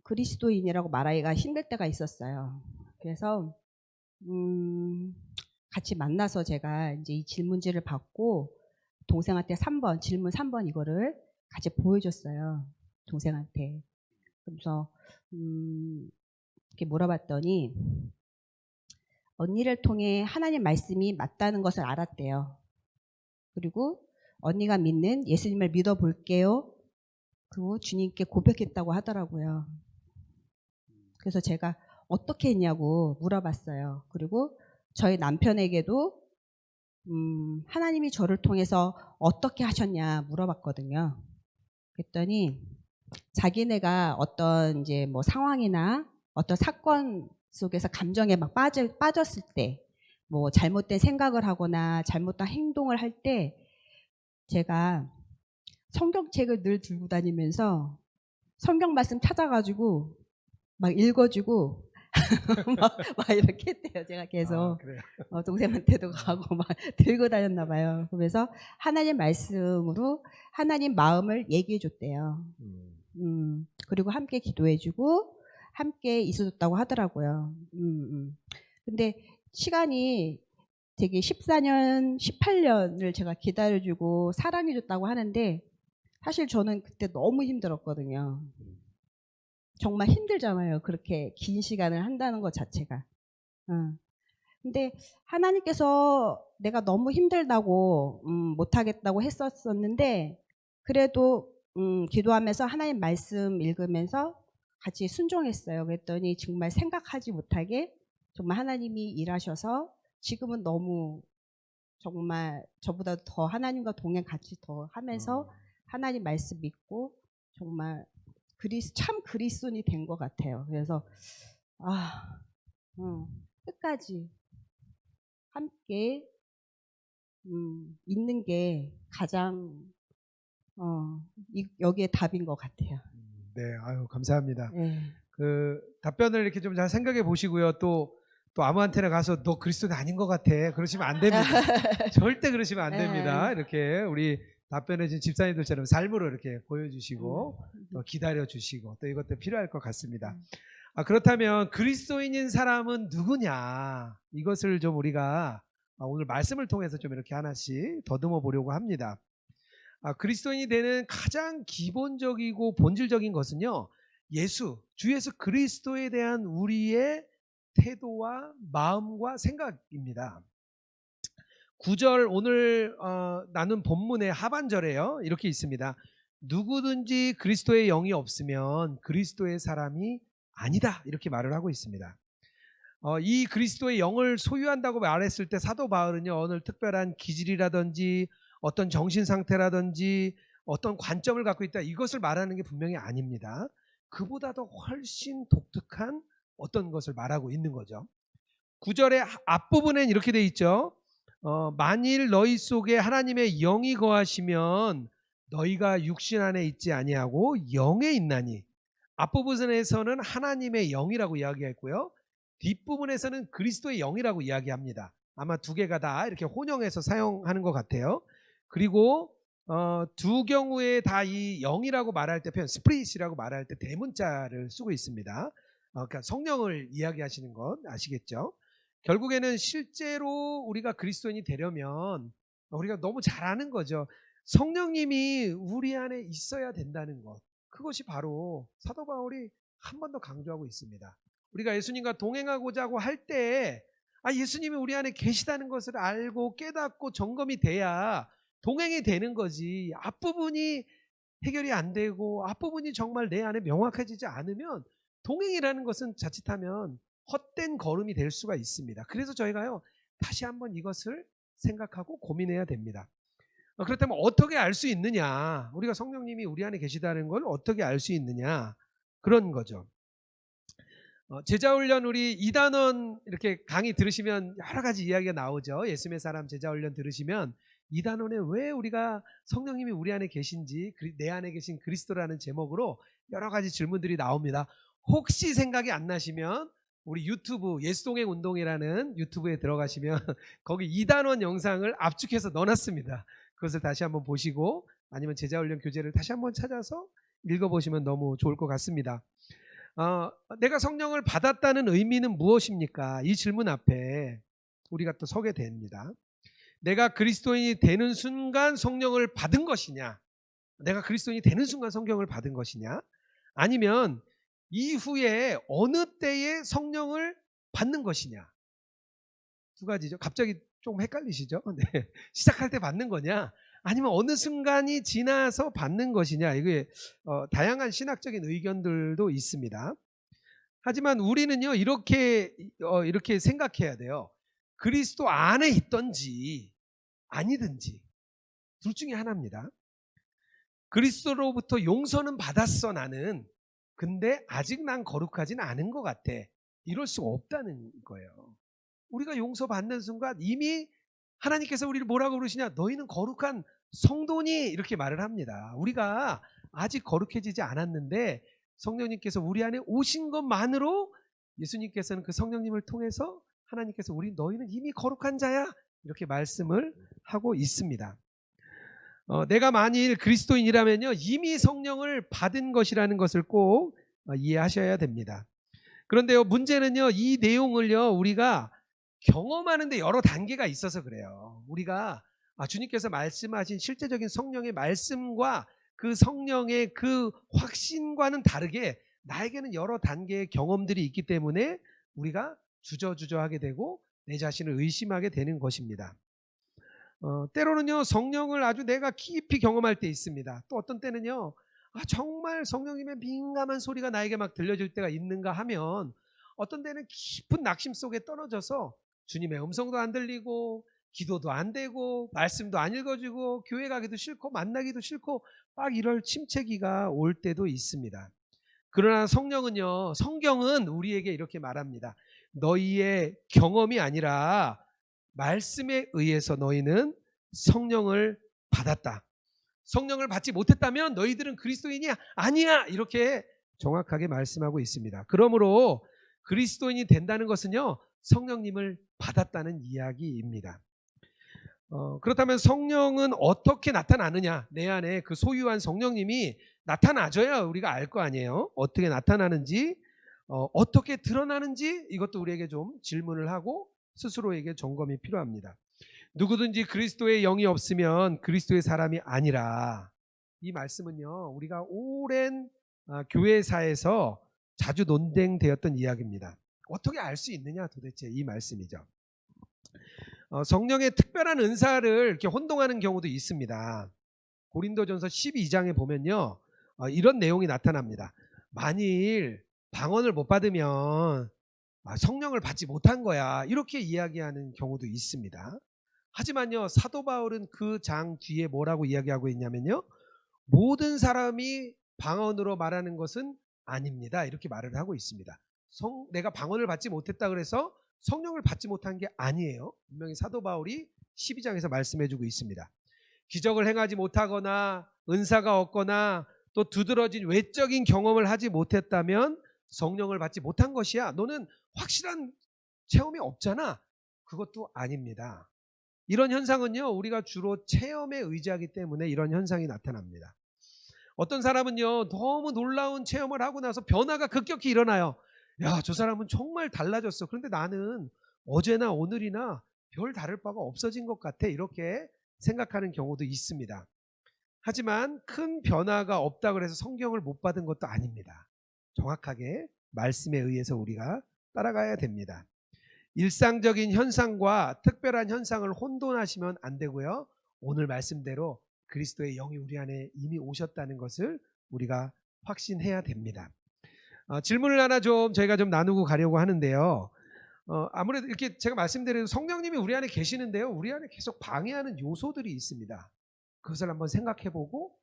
그리스도인이라고 말하기가 힘들 때가 있었어요. 그래서 같이 만나서 제가 이제 이 질문지를 받고 동생한테 질문 3번 이거를 같이 보여줬어요. 동생한테. 그래서 이렇게 물어봤더니 언니를 통해 하나님 말씀이 맞다는 것을 알았대요. 그리고 언니가 믿는 예수님을 믿어볼게요. 그리고 주님께 고백했다고 하더라고요. 그래서 제가 어떻게 했냐고 물어봤어요. 그리고 저희 남편에게도 하나님이 저를 통해서 어떻게 하셨냐 물어봤거든요. 그랬더니 자기네가 어떤 이제 뭐 상황이나 어떤 사건 속에서 감정에 막 빠졌을 때, 뭐 잘못된 생각을 하거나 잘못된 행동을 할 때 제가 성경책을 늘 들고 다니면서 성경 말씀 찾아가지고 막 읽어주고 막 이렇게 했대요. 제가 계속 그래요? 동생한테도 가고 막 들고 다녔나 봐요. 그래서 하나님 말씀으로 하나님 마음을 얘기해 줬대요. 그리고 함께 기도해주고 함께 있어줬다고 하더라고요. 근데 시간이 되게 14년, 18년을 제가 기다려주고 사랑해줬다고 하는데 사실 저는 그때 너무 힘들었거든요. 정말 힘들잖아요. 그렇게 긴 시간을 한다는 것 자체가. 근데 하나님께서 내가 너무 힘들다고 못하겠다고 했었는데 그래도 기도하면서 하나님 말씀 읽으면서 같이 순종했어요. 그랬더니 정말 생각하지 못하게 정말 하나님이 일하셔서 지금은 너무 정말 저보다 더 하나님과 동행 같이 더 하면서 하나님 말씀 믿고 정말 참 그리스도인이 된 것 같아요. 그래서 끝까지 함께 있는 게 가장 여기에 답인 것 같아요. 네, 아유 감사합니다. 네. 그 답변을 이렇게 좀 잘 생각해 보시고요. 또 아무한테나 가서 너 그리스도는 아닌 것 같아. 그러시면 안 됩니다. 절대 그러시면 안 됩니다. 이렇게 우리 답변해 준 집사님들처럼 삶으로 이렇게 보여주시고 또 기다려주시고 또 이것도 필요할 것 같습니다. 그렇다면 그리스도인인 사람은 누구냐? 이것을 좀 우리가 오늘 말씀을 통해서 좀 이렇게 하나씩 더듬어 보려고 합니다. 그리스도인이 되는 가장 기본적이고 본질적인 것은요. 주 예수 그리스도에 대한 우리의 태도와 마음과 생각입니다. 9절 오늘 나눈 본문의 하반절에요. 이렇게 있습니다. 누구든지 그리스도의 영이 없으면 그리스도의 사람이 아니다. 이렇게 말을 하고 있습니다. 이 그리스도의 영을 소유한다고 말했을 때 사도 바울은요, 어느 특별한 기질이라든지 어떤 정신 상태라든지 어떤 관점을 갖고 있다, 이것을 말하는 게 분명히 아닙니다. 그보다 더 훨씬 독특한 어떤 것을 말하고 있는 거죠. 9절의 앞부분엔 이렇게 돼 있죠. 만일 너희 속에 하나님의 영이 거하시면 너희가 육신 안에 있지 아니하고 영에 있나니. 앞부분에서는 하나님의 영이라고 이야기했고요, 뒷부분에서는 그리스도의 영이라고 이야기합니다. 아마 두 개가 다 이렇게 혼용해서 사용하는 것 같아요. 그리고 두 경우에 다 이 영이라고 말할 때 표현, 스피릿이라고 말할 때 대문자를 쓰고 있습니다. 그러니까 성령을 이야기하시는 것 아시겠죠? 결국에는 실제로 우리가 그리스도인이 되려면 우리가 너무 잘 아는 거죠. 성령님이 우리 안에 있어야 된다는 것. 그것이 바로 사도 바울이 한 번 더 강조하고 있습니다. 우리가 예수님과 동행하고자 할 때 예수님이 우리 안에 계시다는 것을 알고 깨닫고 점검이 돼야 동행이 되는 거지. 앞부분이 해결이 안 되고 앞부분이 정말 내 안에 명확해지지 않으면 동행이라는 것은 자칫하면 헛된 걸음이 될 수가 있습니다. 그래서 저희가요, 다시 한번 이것을 생각하고 고민해야 됩니다. 그렇다면 어떻게 알 수 있느냐? 우리가 성령님이 우리 안에 계시다는 걸 어떻게 알 수 있느냐? 그런 거죠. 제자훈련 우리 2단원 이렇게 강의 들으시면 여러 가지 이야기가 나오죠. 예수님의 사람 제자훈련 들으시면 2단원에 왜 우리가 성령님이 우리 안에 계신지, 내 안에 계신 그리스도라는 제목으로 여러 가지 질문들이 나옵니다. 혹시 생각이 안 나시면 우리 유튜브 예수동행 운동이라는 유튜브에 들어가시면 거기 2단원 영상을 압축해서 넣어놨습니다. 그것을 다시 한번 보시고 아니면 제자훈련 교재를 다시 한번 찾아서 읽어보시면 너무 좋을 것 같습니다. 내가 성령을 받았다는 의미는 무엇입니까? 이 질문 앞에 우리가 또 서게 됩니다. 내가 그리스도인이 되는 순간 성령을 받은 것이냐? 내가 그리스도인이 되는 순간 성령을 받은 것이냐? 아니면 이후에 어느 때에 성령을 받는 것이냐? 두 가지죠. 갑자기 좀 헷갈리시죠? 네. 시작할 때 받는 거냐? 아니면 어느 순간이 지나서 받는 것이냐? 이게 다양한 신학적인 의견들도 있습니다. 하지만 우리는요, 이렇게 생각해야 돼요. 그리스도 안에 있든지 아니든지 둘 중에 하나입니다. 그리스도로부터 용서는 받았어 나는. 근데 아직 난 거룩하진 않은 것 같아. 이럴 수가 없다는 거예요. 우리가 용서받는 순간 이미 하나님께서 우리를 뭐라고 부르시냐? 너희는 거룩한 성도니, 이렇게 말을 합니다. 우리가 아직 거룩해지지 않았는데 성령님께서 우리 안에 오신 것만으로 예수님께서는 그 성령님을 통해서 하나님께서 너희는 이미 거룩한 자야, 이렇게 말씀을 하고 있습니다. 내가 만일 그리스도인이라면요, 이미 성령을 받은 것이라는 것을 꼭 이해하셔야 됩니다. 그런데요, 문제는요, 이 내용을요, 우리가 경험하는데 여러 단계가 있어서 그래요. 우리가 주님께서 말씀하신 실제적인 성령의 말씀과 그 성령의 그 확신과는 다르게 나에게는 여러 단계의 경험들이 있기 때문에 우리가 주저하게 되고 내 자신을 의심하게 되는 것입니다. 때로는요, 성령을 아주 내가 깊이 경험할 때 있습니다. 또 어떤 때는요, 정말 성령님의 민감한 소리가 나에게 막 들려질 때가 있는가 하면 어떤 때는 깊은 낙심 속에 떨어져서 주님의 음성도 안 들리고 기도도 안 되고 말씀도 안 읽어지고 교회 가기도 싫고 만나기도 싫고 막 이럴 침체기가 올 때도 있습니다. 그러나 성경은 우리에게 이렇게 말합니다. 너희의 경험이 아니라 말씀에 의해서 너희는 성령을 받았다. 성령을 받지 못했다면 너희들은 그리스도인이 아니야, 이렇게 정확하게 말씀하고 있습니다. 그러므로 그리스도인이 된다는 것은요, 성령님을 받았다는 이야기입니다. 그렇다면 성령은 어떻게 나타나느냐? 내 안에 그 소유한 성령님이 나타나줘야 우리가 알 거 아니에요. 어떻게 나타나는지, 어떻게 드러나는지, 이것도 우리에게 좀 질문을 하고 스스로에게 점검이 필요합니다. 누구든지 그리스도의 영이 없으면 그리스도의 사람이 아니라, 이 말씀은요, 우리가 오랜 교회사에서 자주 논쟁되었던 이야기입니다. 어떻게 알 수 있느냐 도대체, 이 말씀이죠. 성령의 특별한 은사를 이렇게 혼동하는 경우도 있습니다. 고린도전서 12장에 보면요, 이런 내용이 나타납니다. 만일 방언을 못 받으면 성령을 받지 못한 거야, 이렇게 이야기하는 경우도 있습니다. 하지만요, 사도 바울은 그 장 뒤에 뭐라고 이야기하고 있냐면요, 모든 사람이 방언으로 말하는 것은 아닙니다, 이렇게 말을 하고 있습니다. 내가 방언을 받지 못했다 그래서 성령을 받지 못한 게 아니에요. 분명히 사도 바울이 12장에서 말씀해주고 있습니다. 기적을 행하지 못하거나 은사가 없거나 또 두드러진 외적인 경험을 하지 못했다면 성령을 받지 못한 것이야, 너는 확실한 체험이 없잖아, 그것도 아닙니다. 이런 현상은요, 우리가 주로 체험에 의지하기 때문에 이런 현상이 나타납니다. 어떤 사람은요, 너무 놀라운 체험을 하고 나서 변화가 급격히 일어나요. 야, 저 사람은 정말 달라졌어. 그런데 나는 어제나 오늘이나 별 다를 바가 없어진 것 같아, 이렇게 생각하는 경우도 있습니다. 하지만 큰 변화가 없다고 해서 성경을 못 받은 것도 아닙니다. 정확하게 말씀에 의해서 우리가 따라가야 됩니다. 일상적인 현상과 특별한 현상을 혼돈하시면 안 되고요, 오늘 말씀대로 그리스도의 영이 우리 안에 이미 오셨다는 것을 우리가 확신해야 됩니다. 질문을 하나 저희가 좀 나누고 가려고 하는데요. 아무래도 이렇게 제가 말씀드린 성령님이 우리 안에 계시는데요, 우리 안에 계속 방해하는 요소들이 있습니다. 그것을 한번 생각해보고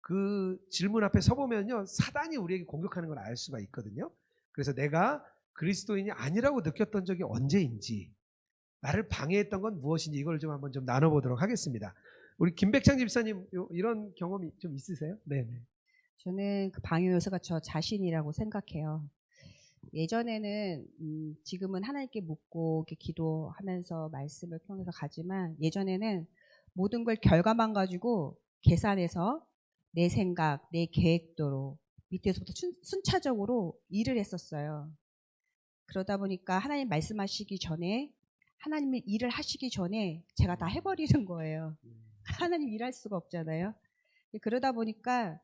그 질문 앞에 서보면요, 사단이 우리에게 공격하는 걸 알 수가 있거든요. 그래서 내가 그리스도인이 아니라고 느꼈던 적이 언제인지, 나를 방해했던 건 무엇인지, 이걸 좀 한번 좀 나눠보도록 하겠습니다. 우리 김백창 집사님, 이런 경험이 좀 있으세요? 네네. 저는 그 방해 요소가 저 자신이라고 생각해요. 예전에는 지금은 하나님께 묻고 이렇게 기도하면서 말씀을 통해서 가지만, 예전에는 모든 걸 결과만 가지고 계산해서 내 생각, 내 계획대로 밑에서부터 순차적으로 일을 했었어요. 그러다 보니까 하나님 말씀하시기 전에, 하나님의 일을 하시기 전에 제가 다 해버리는 거예요. 하나님 일할 수가 없잖아요. 그러다 보니까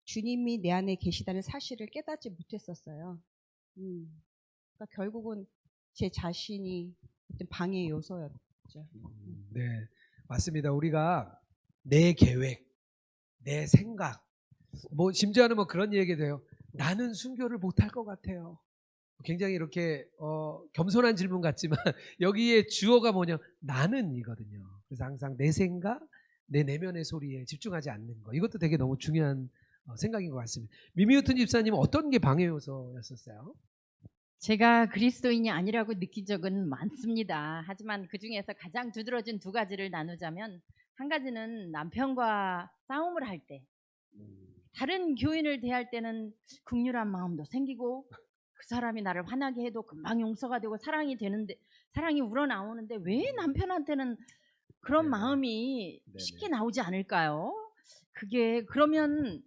주님이 내 안에 계시다는 사실을 깨닫지 못했었어요. 그러니까 결국은 제 자신이 어떤 방해 요소였죠. 네, 맞습니다. 우리가 내 계획, 내 생각, 뭐 심지어는 뭐 그런 얘기도 해요. 나는 순교를 못할 것 같아요. 굉장히 이렇게 겸손한 질문 같지만 여기에 주어가 뭐냐, 나는이거든요. 그래서 항상 내 생각, 내 내면의 소리에 집중하지 않는 거, 이것도 되게 너무 중요한 생각인 것 같습니다. 미미우튼 집사님은 어떤 게 방해 요소였었어요? 제가 그리스도인이 아니라고 느낀 적은 많습니다. 하지만 그 중에서 가장 두드러진 두 가지를 나누자면, 한 가지는 남편과 싸움을 할 때, 다른 교인을 대할 때는 긍휼한 마음도 생기고 그 사람이 나를 화나게 해도 금방 용서가 되고 사랑이 되는데, 사랑이 우러나오는데 왜 남편한테는 그런 네네. 마음이 네네. 쉽게 나오지 않을까요? 그게 그러면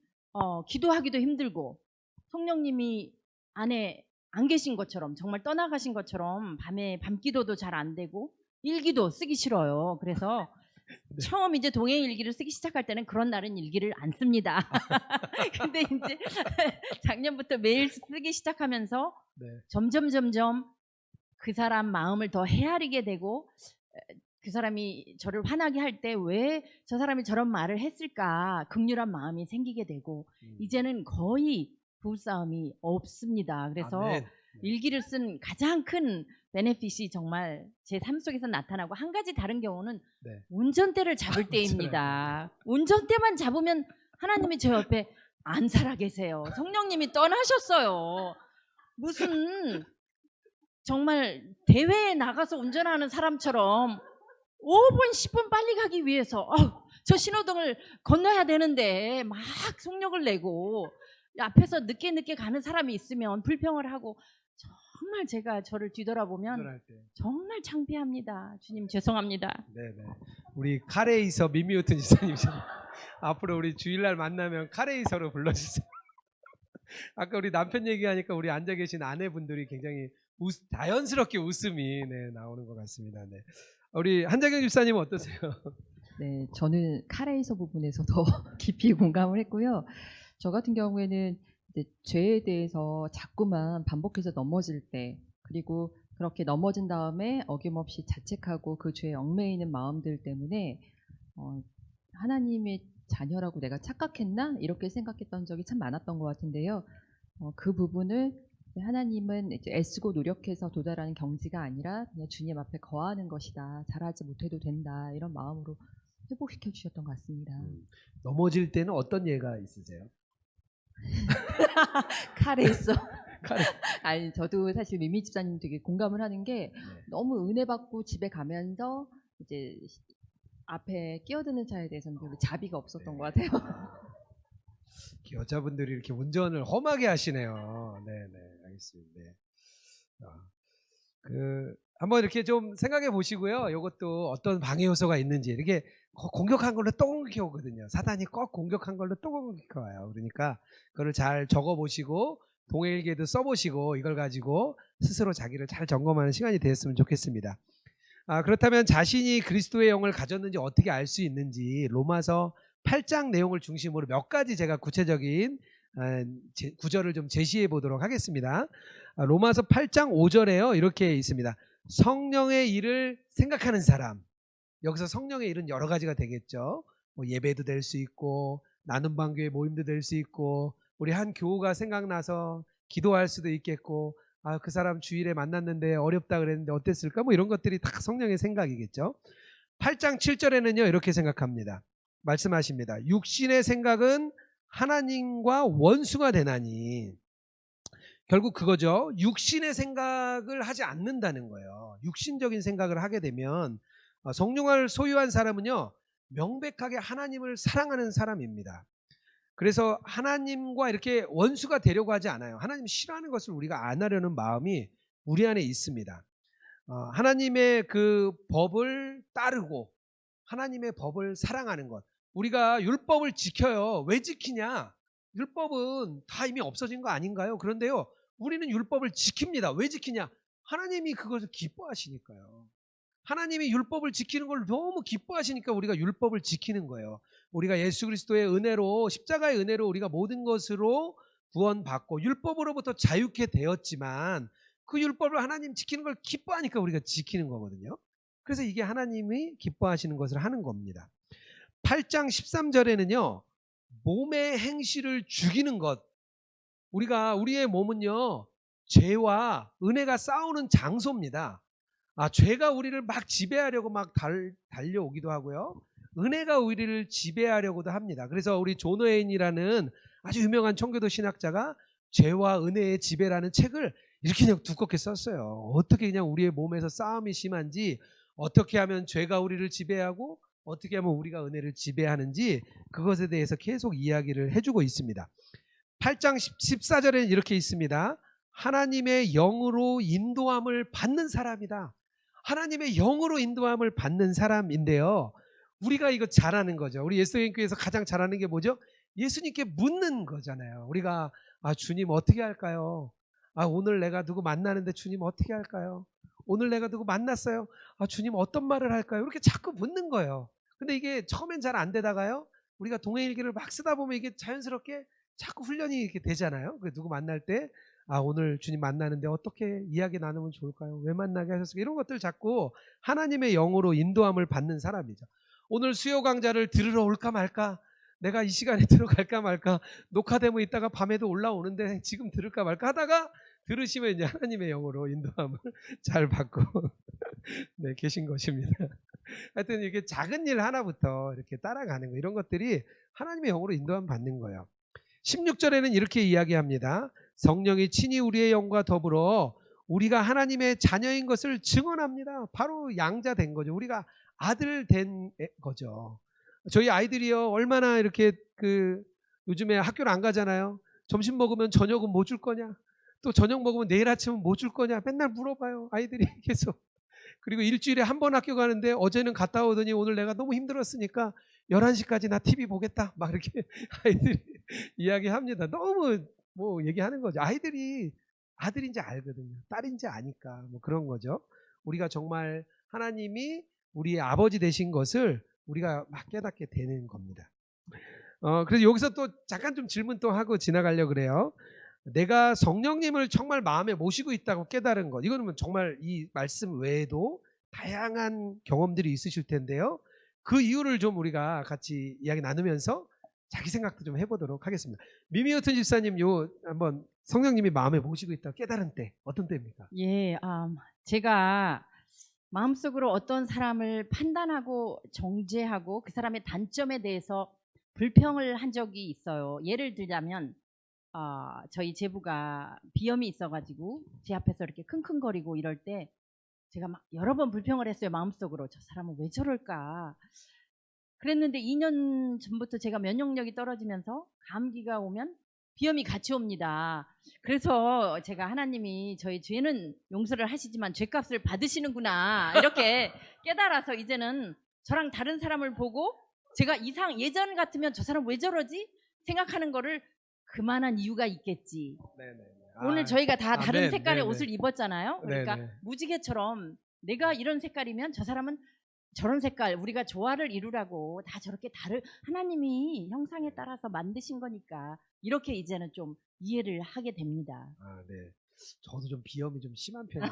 기도하기도 힘들고, 성령님이 안에 안 계신 것처럼, 정말 떠나가신 것처럼 밤에 밤기도도 잘 안 되고 일기도 쓰기 싫어요. 그래서 네. 처음 이제 동행 일기를 쓰기 시작할 때는 그런 날은 일기를 안 씁니다. 근데 이제 작년부터 매일 쓰기 시작하면서 네. 점점 그 사람 마음을 더 헤아리게 되고, 그 사람이 저를 화나게 할 때 왜 저 사람이 저런 말을 했을까, 긍휼한 마음이 생기게 되고, 이제는 거의 부부싸움이 없습니다. 그래서 아멘. 일기를 쓴 가장 큰 베네핏이 정말 제 삶 속에서 나타나고, 한 가지 다른 경우는 네. 운전대를 잡을 때입니다. 운전대만 잡으면 하나님이 저 옆에 안 살아 계세요. 성령님이 떠나셨어요. 무슨 정말 대회에 나가서 운전하는 사람처럼 5분 10분 빨리 가기 위해서 저 신호등을 건너야 되는데 막 속력을 내고, 앞에서 늦게 가는 사람이 있으면 불평을 하고, 정말 제가 저를 뒤돌아보면 운전할 때. 정말 창피합니다. 주님 죄송합니다. 네네. 우리 카레이서 미미우튼 집사님, 앞으로 우리 주일날 만나면 카레이서로 불러주세요. 아까 우리 남편 얘기하니까 우리 앉아 계신 아내분들이 굉장히 자연스럽게 웃음이 나오는 것 같습니다. 네. 우리 한자경 집사님은 어떠세요? 네, 저는 카레이서 부분에서 더 깊이 공감을 했고요. 저 같은 경우에는 이제 죄에 대해서 자꾸만 반복해서 넘어질 때, 그리고 그렇게 넘어진 다음에 어김없이 자책하고 그 죄에 얽매이는 마음들 때문에 하나님의 자녀라고 내가 착각했나? 이렇게 생각했던 적이 참 많았던 것 같은데요. 그 부분을 하나님은 이제 애쓰고 노력해서 도달하는 경지가 아니라 그냥 주님 앞에 거하는 것이다. 잘하지 못해도 된다. 이런 마음으로 회복시켜 주셨던 것 같습니다. 넘어질 때는 어떤 예가 있으세요? 칼에 있어. 칼에. 아니 저도 사실 미미 집사님 되게 공감을 하는 게 너무 은혜 받고 집에 가면서 이제 앞에 끼어드는 차에 대해서는 별로 자비가 없었던 것 같아요. 여자분들이 이렇게 운전을 험하게 하시네요. 네네, 알겠습니다. 네. 한번 이렇게 좀 생각해 보시고요. 이것도 어떤 방해 요소가 있는지 이렇게 공격한 걸로 또 공격하거든요. 사단이 꼭 공격한 걸로 또 공격해와요. 그러니까 그걸 잘 적어 보시고 동일기에도 써보시고 이걸 가지고 스스로 자기를 잘 점검하는 시간이 되었으면 좋겠습니다. 그렇다면 자신이 그리스도의 영을 가졌는지 어떻게 알 수 있는지 로마서 8장 내용을 중심으로 몇 가지 제가 구체적인 구절을 좀 제시해 보도록 하겠습니다. 로마서 8장 5절에요. 이렇게 있습니다. 성령의 일을 생각하는 사람. 여기서 성령의 일은 여러 가지가 되겠죠. 뭐 예배도 될 수 있고 나눔 방교회 모임도 될 수 있고 우리 한 교우가 생각나서 기도할 수도 있겠고 그 사람 주일에 만났는데 어렵다 그랬는데 어땠을까? 뭐 이런 것들이 다 성령의 생각이겠죠. 8장 7절에는요. 이렇게 생각합니다. 말씀하십니다. 육신의 생각은 하나님과 원수가 되나니. 결국 그거죠. 육신의 생각을 하지 않는다는 거예요. 육신적인 생각을 하게 되면 성령을 소유한 사람은요. 명백하게 하나님을 사랑하는 사람입니다. 그래서 하나님과 이렇게 원수가 되려고 하지 않아요. 하나님 싫어하는 것을 우리가 안 하려는 마음이 우리 안에 있습니다. 하나님의 그 법을 따르고 하나님의 법을 사랑하는 것. 우리가 율법을 지켜요. 왜 지키냐? 율법은 다 이미 없어진 거 아닌가요? 그런데요. 우리는 율법을 지킵니다. 왜 지키냐? 하나님이 그것을 기뻐하시니까요. 하나님이 율법을 지키는 걸 너무 기뻐하시니까 우리가 율법을 지키는 거예요. 우리가 예수 그리스도의 은혜로 십자가의 은혜로 우리가 모든 것으로 구원받고 율법으로부터 자유케 되었지만 그 율법을 하나님 지키는 걸 기뻐하니까 우리가 지키는 거거든요. 그래서 이게 하나님이 기뻐하시는 것을 하는 겁니다. 8장 13절에는요. 몸의 행실을 죽이는 것. 우리의 몸은요. 죄와 은혜가 싸우는 장소입니다. 죄가 우리를 막 지배하려고 막 달려오기도 하고요. 은혜가 우리를 지배하려고도 합니다. 그래서 우리 존 오웨인이라는 아주 유명한 청교도 신학자가 죄와 은혜의 지배라는 책을 이렇게 그냥 두껍게 썼어요. 어떻게 그냥 우리의 몸에서 싸움이 심한지, 어떻게 하면 죄가 우리를 지배하고 어떻게 하면 우리가 은혜를 지배하는지 그것에 대해서 계속 이야기를 해주고 있습니다. 8장 14절에는 이렇게 있습니다. 하나님의 영으로 인도함을 받는 사람이다. 하나님의 영으로 인도함을 받는 사람인데요. 우리가 이거 잘하는 거죠. 우리 예수님께서 가장 잘하는 게 뭐죠? 예수님께 묻는 거잖아요. 우리가 주님 어떻게 할까요? 오늘 내가 누구 만나는데 주님 어떻게 할까요? 오늘 내가 누구 만났어요? 주님 어떤 말을 할까요? 이렇게 자꾸 묻는 거예요. 근데 이게 처음엔 잘 안 되다가요. 우리가 동행일기를 막 쓰다 보면 이게 자연스럽게 자꾸 훈련이 이렇게 되잖아요. 누구 만날 때 오늘 주님 만나는데 어떻게 이야기 나누면 좋을까요? 왜 만나게 하셨을까? 이런 것들 자꾸 하나님의 영으로 인도함을 받는 사람이죠. 오늘 수요 강좌를 들으러 올까 말까? 내가 이 시간에 들어갈까 말까? 녹화되면 있다가 밤에도 올라오는데 지금 들을까 말까 하다가 들으시면 이제 하나님의 영으로 인도함을 잘 받고 네, 계신 것입니다. 하여튼 이렇게 작은 일 하나부터 이렇게 따라가는 거, 이런 것들이 하나님의 영으로 인도함 받는 거예요. 16절에는 이렇게 이야기합니다. 성령이 친히 우리의 영과 더불어 우리가 하나님의 자녀인 것을 증언합니다. 바로 양자 된 거죠. 우리가 아들 된 거죠. 저희 아이들이요, 얼마나 이렇게 요즘에 학교를 안 가잖아요. 점심 먹으면 저녁은 뭐 줄 거냐? 또 저녁 먹으면 내일 아침은 뭐 줄 거냐? 맨날 물어봐요, 아이들이 계속. 그리고 일주일에 한 번 학교 가는데 어제는 갔다 오더니 오늘 내가 너무 힘들었으니까 11시까지 나 TV 보겠다. 막 이렇게 아이들이 이야기합니다. 너무 뭐 얘기하는 거죠. 아이들이 아들인지 알거든요. 딸인지 아니까 뭐 그런 거죠. 우리가 정말 하나님이 우리의 아버지 되신 것을 우리가 막 깨닫게 되는 겁니다. 그래서 여기서 또 잠깐 좀 질문 또 하고 지나가려고 그래요. 내가 성령님을 정말 마음에 모시고 있다고 깨달은 것, 이거는 정말 이 말씀 외에도 다양한 경험들이 있으실 텐데요. 그 이유를 좀 우리가 같이 이야기 나누면서 자기 생각도 좀 해보도록 하겠습니다. 미미어튼 집사님, 요 한번 성령님이 마음에 모시고 있다고 깨달은 때 어떤 때입니까? 예, 제가 마음속으로 어떤 사람을 판단하고 정죄하고 그 사람의 단점에 대해서 불평을 한 적이 있어요. 예를 들자면 저희 제부가 비염이 있어가지고 제 앞에서 이렇게 킁킁거리고 이럴 때 제가 막 여러 번 불평을 했어요. 마음속으로 저 사람은 왜 저럴까. 그랬는데 2년 전부터 제가 면역력이 떨어지면서 감기가 오면 비염이 같이 옵니다. 그래서 제가 하나님이 저희 죄는 용서를 하시지만 죄값을 받으시는구나 이렇게 깨달아서 이제는 저랑 다른 사람을 보고 제가 예전 같으면 저 사람 왜 저러지 생각하는 거를 그만한 이유가 있겠지. 네네. 오늘 저희가 다 다른 아멘. 색깔의 네네. 옷을 입었잖아요. 그러니까 네네. 무지개처럼 내가 이런 색깔이면 저 사람은 저런 색깔, 우리가 조화를 이루라고 다 저렇게 하나님이 형상에 따라서 만드신 거니까 이렇게 이제는 좀 이해를 하게 됩니다. 네. 저도 좀 비염이 좀 심한 편이에요.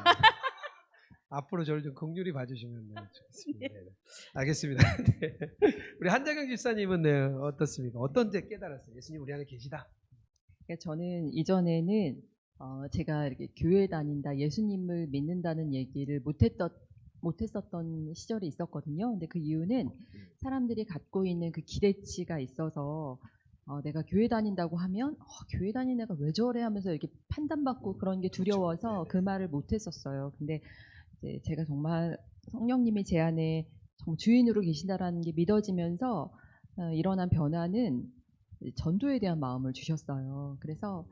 앞으로 저를 좀 긍휼히 봐주시면 좋겠습니다. 네. 알겠습니다. 네. 우리 한자경 집사님은 네, 어떻습니까? 어떤 때 깨달았어요? 예수님 우리 안에 계시다. 그러니까 저는 이전에는 제가 이렇게 교회 다닌다, 예수님을 믿는다는 얘기를 못했었던 시절이 있었거든요. 근데 그 이유는 사람들이 갖고 있는 그 기대치가 있어서 내가 교회 다닌다고 하면 교회 다니는 애가 왜 저래 하면서 이렇게 판단받고 그런 게 두려워서 그 말을 못했었어요. 근데 이제 제가 정말 성령님이 제 안에 정말 주인으로 계신다라는 게 믿어지면서 일어난 변화는 전도에 대한 마음을 주셨어요. 그래서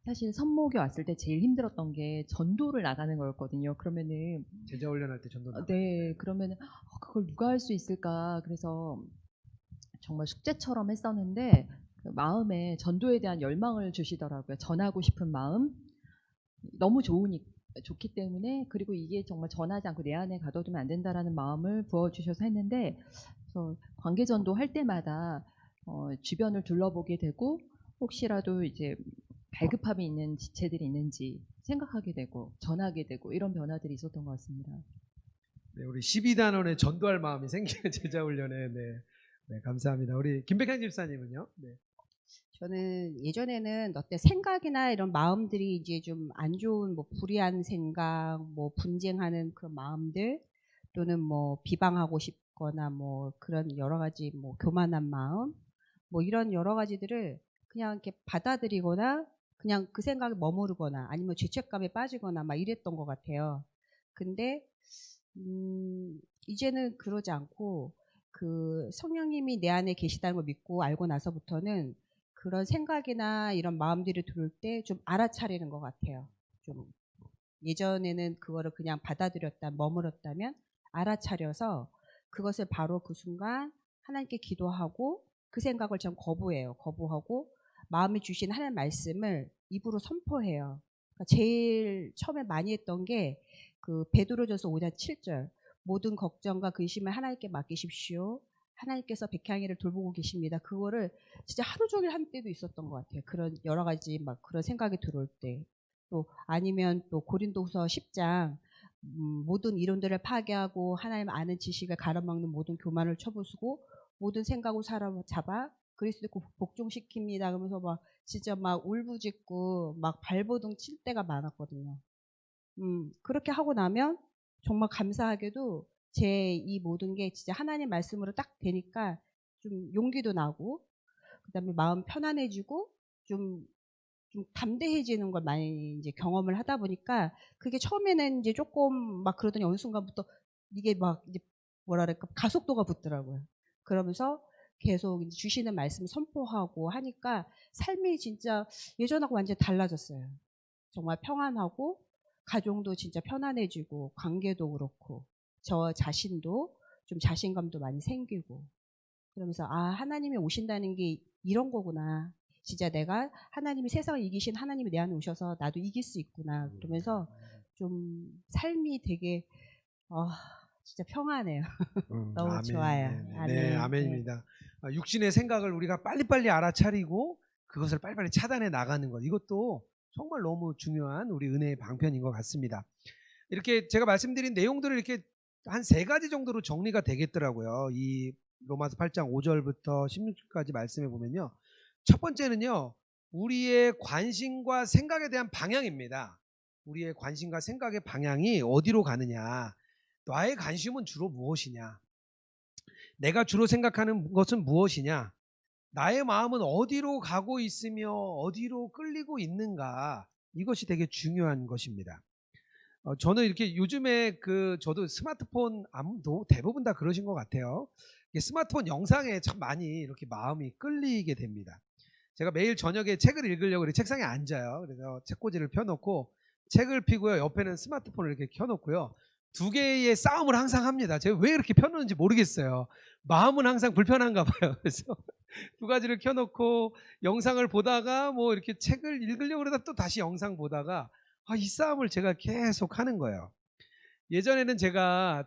사실 선목에 왔을 때 제일 힘들었던 게 전도를 나가는 거였거든요. 그러면은 제자 훈련할 때 전도 네, 그러면은 그걸 누가 할 수 있을까? 그래서 정말 숙제처럼 했었는데 그 마음에 전도에 대한 열망을 주시더라고요. 전하고 싶은 마음, 너무 좋기 때문에, 그리고 이게 정말 전하지 않고 내 안에 가둬두면 안 된다라는 마음을 부어주셔서 했는데, 그래서 관계전도 할 때마다 주변을 둘러보게 되고 혹시라도 이제 발급함이 있는 지체들이 있는지 생각하게 되고 전하게 되고 이런 변화들이 있었던 것 같습니다. 네, 우리 12단원에 전도할 마음이 생기는 제자 훈련에 네, 감사합니다. 우리 김백향 집사님은요? 네. 저는 예전에는 어때 생각이나 이런 마음들이 이제 좀 안 좋은 뭐 불의한 생각, 뭐 분쟁하는 그런 마음들 또는 뭐 비방하고 싶거나 뭐 그런 여러 가지 뭐 교만한 마음 뭐 이런 여러 가지들을 그냥 이렇게 받아들이거나 그냥 그 생각에 머무르거나 아니면 죄책감에 빠지거나 막 이랬던 것 같아요. 근데 이제는 그러지 않고 그 성령님이 내 안에 계시다는 걸 믿고 알고 나서부터는 그런 생각이나 이런 마음들이 들어올 때 좀 알아차리는 것 같아요. 좀 예전에는 그거를 그냥 머물렀다면 알아차려서 그것을 바로 그 순간 하나님께 기도하고 그 생각을 좀 거부하고 마음에 주신 하나님 말씀을 입으로 선포해요. 그러니까 제일 처음에 많이 했던 게 그 베드로전서 5장 7절 모든 걱정과 근심을 하나님께 맡기십시오. 하나님께서 백향이를 돌보고 계십니다. 그거를 진짜 하루 종일 한 때도 있었던 것 같아요. 그런 여러 가지 막 그런 생각이 들어올 때. 또 아니면 또 고린도후서 10장 모든 이론들을 파괴하고 하나님 아는 지식을 가로막는 모든 교만을 쳐부수고 모든 생각을 사로잡아 그리스도의 복종시킵니다. 그러면서 막 진짜 막 울부짖고 막 발버둥 칠 때가 많았거든요. 그렇게 하고 나면 정말 감사하게도 제 이 모든 게 진짜 하나님 말씀으로 딱 되니까 좀 용기도 나고 그다음에 마음 편안해지고 좀 담대해지는 걸 많이 이제 경험을 하다 보니까 그게 처음에는 이제 조금 막 그러더니 어느 순간부터 이게 막 이제 뭐랄까 가속도가 붙더라고요. 그러면서 계속 이제 주시는 말씀 선포하고 하니까 삶이 진짜 예전하고 완전히 달라졌어요. 정말 평안하고 가정도 진짜 편안해지고 관계도 그렇고 저 자신도 좀 자신감도 많이 생기고 그러면서 하나님이 오신다는 게 이런 거구나. 진짜 내가 하나님이 세상을 이기신 하나님이 내 안에 오셔서 나도 이길 수 있구나. 그러면서 좀 삶이 되게 진짜 평안해요. 너무 아멘. 좋아요. 네, 아멘. 네, 아멘입니다. 육신의 생각을 우리가 빨리빨리 알아차리고 그것을 빨리빨리 차단해 나가는 것, 이것도 정말 너무 중요한 우리 은혜의 방편인 것 같습니다. 이렇게 제가 말씀드린 내용들을 이렇게 한 3가지 정도로 정리가 되겠더라고요. 이 로마서 8장 5절부터 16절까지 말씀해 보면요. 첫 번째는요. 우리의 관심과 생각에 대한 방향입니다. 우리의 관심과 생각의 방향이 어디로 가느냐. 나의 관심은 주로 무엇이냐. 내가 주로 생각하는 것은 무엇이냐. 나의 마음은 어디로 가고 있으며 어디로 끌리고 있는가. 이것이 되게 중요한 것입니다. 저는 이렇게 요즘에 저도 스마트폰 대부분 다 그러신 것 같아요. 스마트폰 영상에 참 많이 이렇게 마음이 끌리게 됩니다. 제가 매일 저녁에 책을 읽으려고 책상에 앉아요. 그래서 책꽂이를 펴놓고 책을 피고요. 옆에는 스마트폰을 이렇게 켜놓고요. 2개의 싸움을 항상 합니다. 제가 왜 이렇게 펴놓는지 모르겠어요. 마음은 항상 불편한가 봐요. 그래서 2가지를 켜놓고 영상을 보다가 뭐 이렇게 책을 읽으려고 그러다 또 다시 영상 보다가 이 싸움을 제가 계속 하는 거예요. 예전에는 제가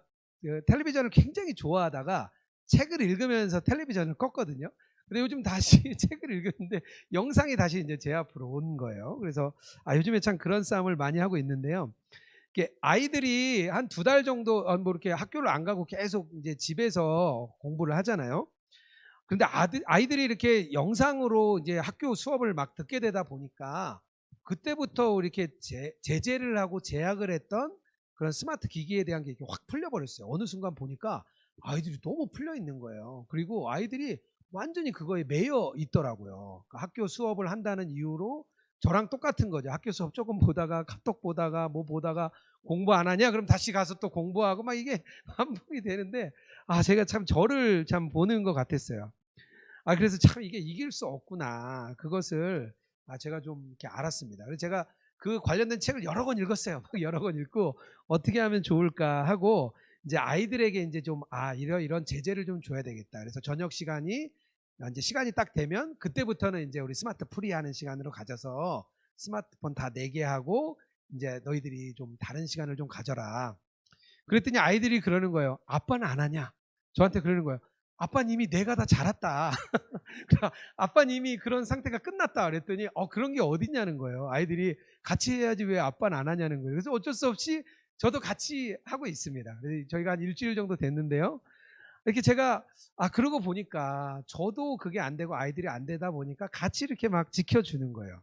텔레비전을 굉장히 좋아하다가 책을 읽으면서 텔레비전을 껐거든요. 근데 요즘 다시 책을 읽었는데 영상이 다시 이제 제 앞으로 온 거예요. 그래서 요즘에 참 그런 싸움을 많이 하고 있는데요. 아이들이 한 2달 정도 뭐 이렇게 학교를 안 가고 계속 이제 집에서 공부를 하잖아요. 그런데 아이들이 이렇게 영상으로 이제 학교 수업을 막 듣게 되다 보니까 그때부터 이렇게 제재를 하고 제약을 했던 그런 스마트 기기에 대한 게 이렇게 확 풀려버렸어요. 어느 순간 보니까 아이들이 너무 풀려 있는 거예요. 그리고 아이들이 완전히 그거에 매여 있더라고요. 그러니까 학교 수업을 한다는 이유로 저랑 똑같은 거죠. 학교 수업 조금 보다가 카톡 보다가 뭐 보다가 공부 안 하냐? 그럼 다시 가서 또 공부하고 막 이게 반복이 되는데 제가 참 저를 참 보는 것 같았어요. 그래서 참 이게 이길 수 없구나. 그것을 제가 좀 이렇게 알았습니다. 그래서 제가 그 관련된 책을 여러 권 읽었어요. 여러 권 읽고 어떻게 하면 좋을까 하고 이제 아이들에게 이제 좀 이런 제재를 좀 줘야 되겠다. 그래서 저녁 시간이 이제 시간이 딱 되면 그때부터는 이제 우리 스마트 프리 하는 시간으로 가져서 스마트폰 다 내게 하고 이제 너희들이 좀 다른 시간을 좀 가져라. 그랬더니 아이들이 그러는 거예요. 아빠는 안 하냐? 저한테 그러는 거예요. 아빠는 이미 내가 다 잘했다. 아빠는 이미 그런 상태가 끝났다. 그랬더니 그런 게 어딨냐는 거예요. 아이들이 같이 해야지 왜 아빠는 안 하냐는 거예요. 그래서 어쩔 수 없이 저도 같이 하고 있습니다. 그래서 저희가 한 일주일 정도 됐는데요. 이렇게 제가 그러고 보니까 저도 그게 안 되고 아이들이 안 되다 보니까 같이 이렇게 막 지켜주는 거예요.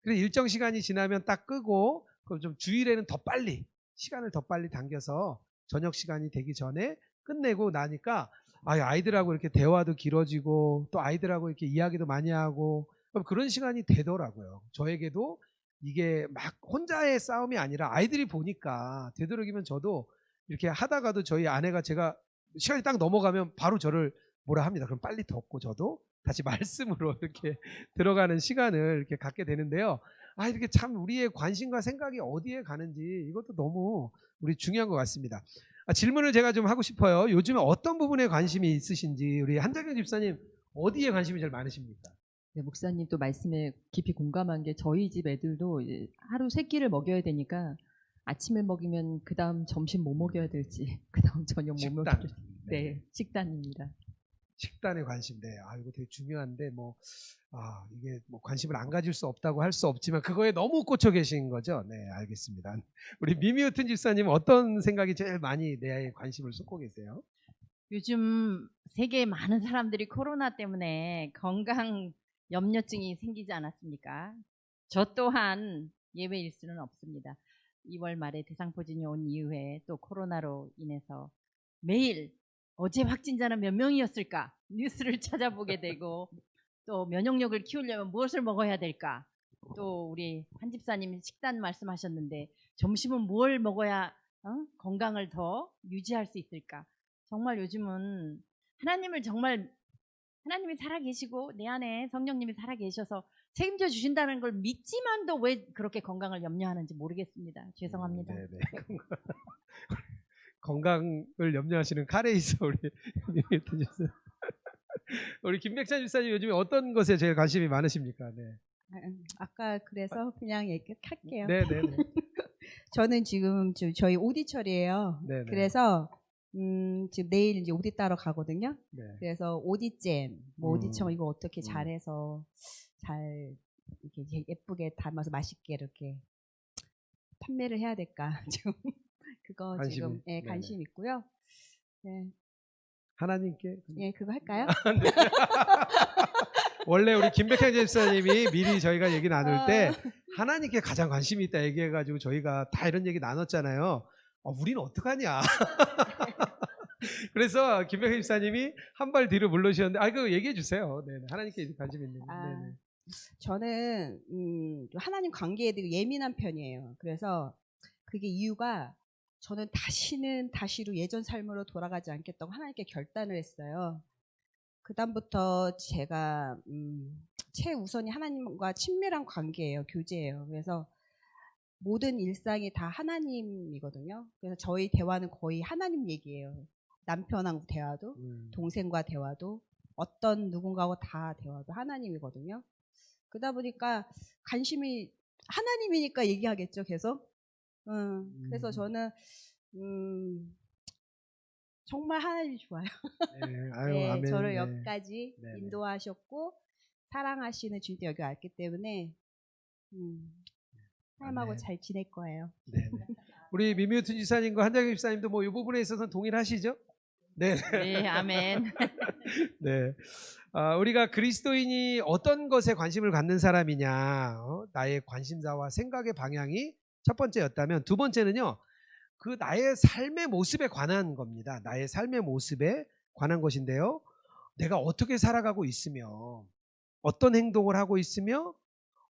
그래서 일정 시간이 지나면 딱 끄고 그럼 좀 주일에는 더 빨리 시간을 더 빨리 당겨서 저녁 시간이 되기 전에 끝내고 나니까 아이들하고 이렇게 대화도 길어지고 또 아이들하고 이렇게 이야기도 많이 하고 그런 시간이 되더라고요. 저에게도 이게 막 혼자의 싸움이 아니라 아이들이 보니까 되도록이면 저도 이렇게 하다가도 저희 아내가 제가 시간이 딱 넘어가면 바로 저를 뭐라 합니다. 그럼 빨리 덮고 저도 다시 말씀으로 이렇게 들어가는 시간을 이렇게 갖게 되는데요. 이렇게 참 우리의 관심과 생각이 어디에 가는지 이것도 너무 우리 중요한 것 같습니다. 질문을 제가 좀 하고 싶어요. 요즘에 어떤 부분에 관심이 있으신지 우리 한정현 집사님 어디에 관심이 제일 많으십니까? 네, 목사님 또 말씀에 깊이 공감한 게 저희 집 애들도 하루 3끼를 먹여야 되니까 아침을 먹이면 그 다음 점심 뭐 먹여야 될지 그 다음 저녁 뭐 먹여야 될지 네, 식단입니다. 식단에 관심. 네, 이거 되게 중요한데 이게 뭐 관심을 안 가질 수 없다고 할 수 없지만 그거에 너무 꽂혀 계신 거죠. 네, 알겠습니다. 우리 미미우튼 집사님 어떤 생각이 제일 많이 내 관심을 쏟고 계세요? 요즘 세계에 많은 사람들이 코로나 때문에 건강 염려증이 생기지 않았습니까? 저 또한 예외일 수는 없습니다. 2월 말에 대상포진이 온 이후에 또 코로나로 인해서 매일 어제 확진자는 몇 명이었을까 뉴스를 찾아보게 되고 또 면역력을 키우려면 무엇을 먹어야 될까 또 우리 한 집사님 식단 말씀하셨는데 점심은 뭘 먹어야 건강을 더 유지할 수 있을까. 정말 요즘은 하나님이 살아계시고 내 안에 성령님이 살아계셔서 책임져 주신다는 걸 믿지만도 왜 그렇게 건강을 염려하는지 모르겠습니다. 죄송합니다. 네네. 건강을 염려하시는 카레 있어 우리 미미우튼 집사. 우리 김백찬 집사님 요즘에 어떤 것에 제일 관심이 많으십니까? 네. 아까 그래서 그냥 얘기할게요. 네네네. 저는 지금 저희 오디철이에요. 네네. 그래서 지금 내일 이제 오디 따러 가거든요. 네. 그래서 오디잼, 뭐 오디청 이거 어떻게 잘해서 잘 이렇게 예쁘게 담아서 맛있게 이렇게 판매를 해야 될까 지금 그거 관심이. 지금 예, 네네. 관심 있고요. 네, 하나님께 예, 그거 할까요? 원래 우리 김백현 집사님이 미리 저희가 얘기 나눌 때 아. 하나님께 가장 관심이 있다 얘기해가지고 저희가 다 이런 얘기 나눴잖아요. 우리는 어떡하냐. 그래서 김백현 집사님이 한 발 뒤로 물러주셨는데, 그거 얘기해 주세요. 네, 하나님께 관심 있는. 네네. 저는 좀 하나님 관계에 되게 예민한 편이에요. 그래서 그게 이유가 저는 다시로 예전 삶으로 돌아가지 않겠다고 하나님께 결단을 했어요. 그다음부터 제가 최우선이 하나님과 친밀한 관계예요. 교제예요. 그래서 모든 일상이 다 하나님이거든요. 그래서 저희 대화는 거의 하나님 얘기예요. 남편하고 대화도, 동생과 대화도, 어떤 누군가하고 다 대화도 하나님이거든요. 그러다 보니까 관심이 하나님이니까 얘기하겠죠, 계속. 그래서 저는 정말 하나님이 좋아요. 네, 아유, 네, 아멘. 저를 네. 여기까지 네네. 인도하셨고 사랑하시는 주님도 여기 왔기 때문에 하나님하고 아멘. 잘 지낼 거예요. 네. 우리 미미우트 지사님과 한장님 집사님도 뭐 이 부분에 있어서 동일하시죠? 네. 네, 아멘. 네. 우리가 그리스도인이 어떤 것에 관심을 갖는 사람이냐, 나의 관심사와 생각의 방향이 첫 번째였다면, 두 번째는요, 그 나의 삶의 모습에 관한 겁니다. 나의 삶의 모습에 관한 것인데요. 내가 어떻게 살아가고 있으며, 어떤 행동을 하고 있으며,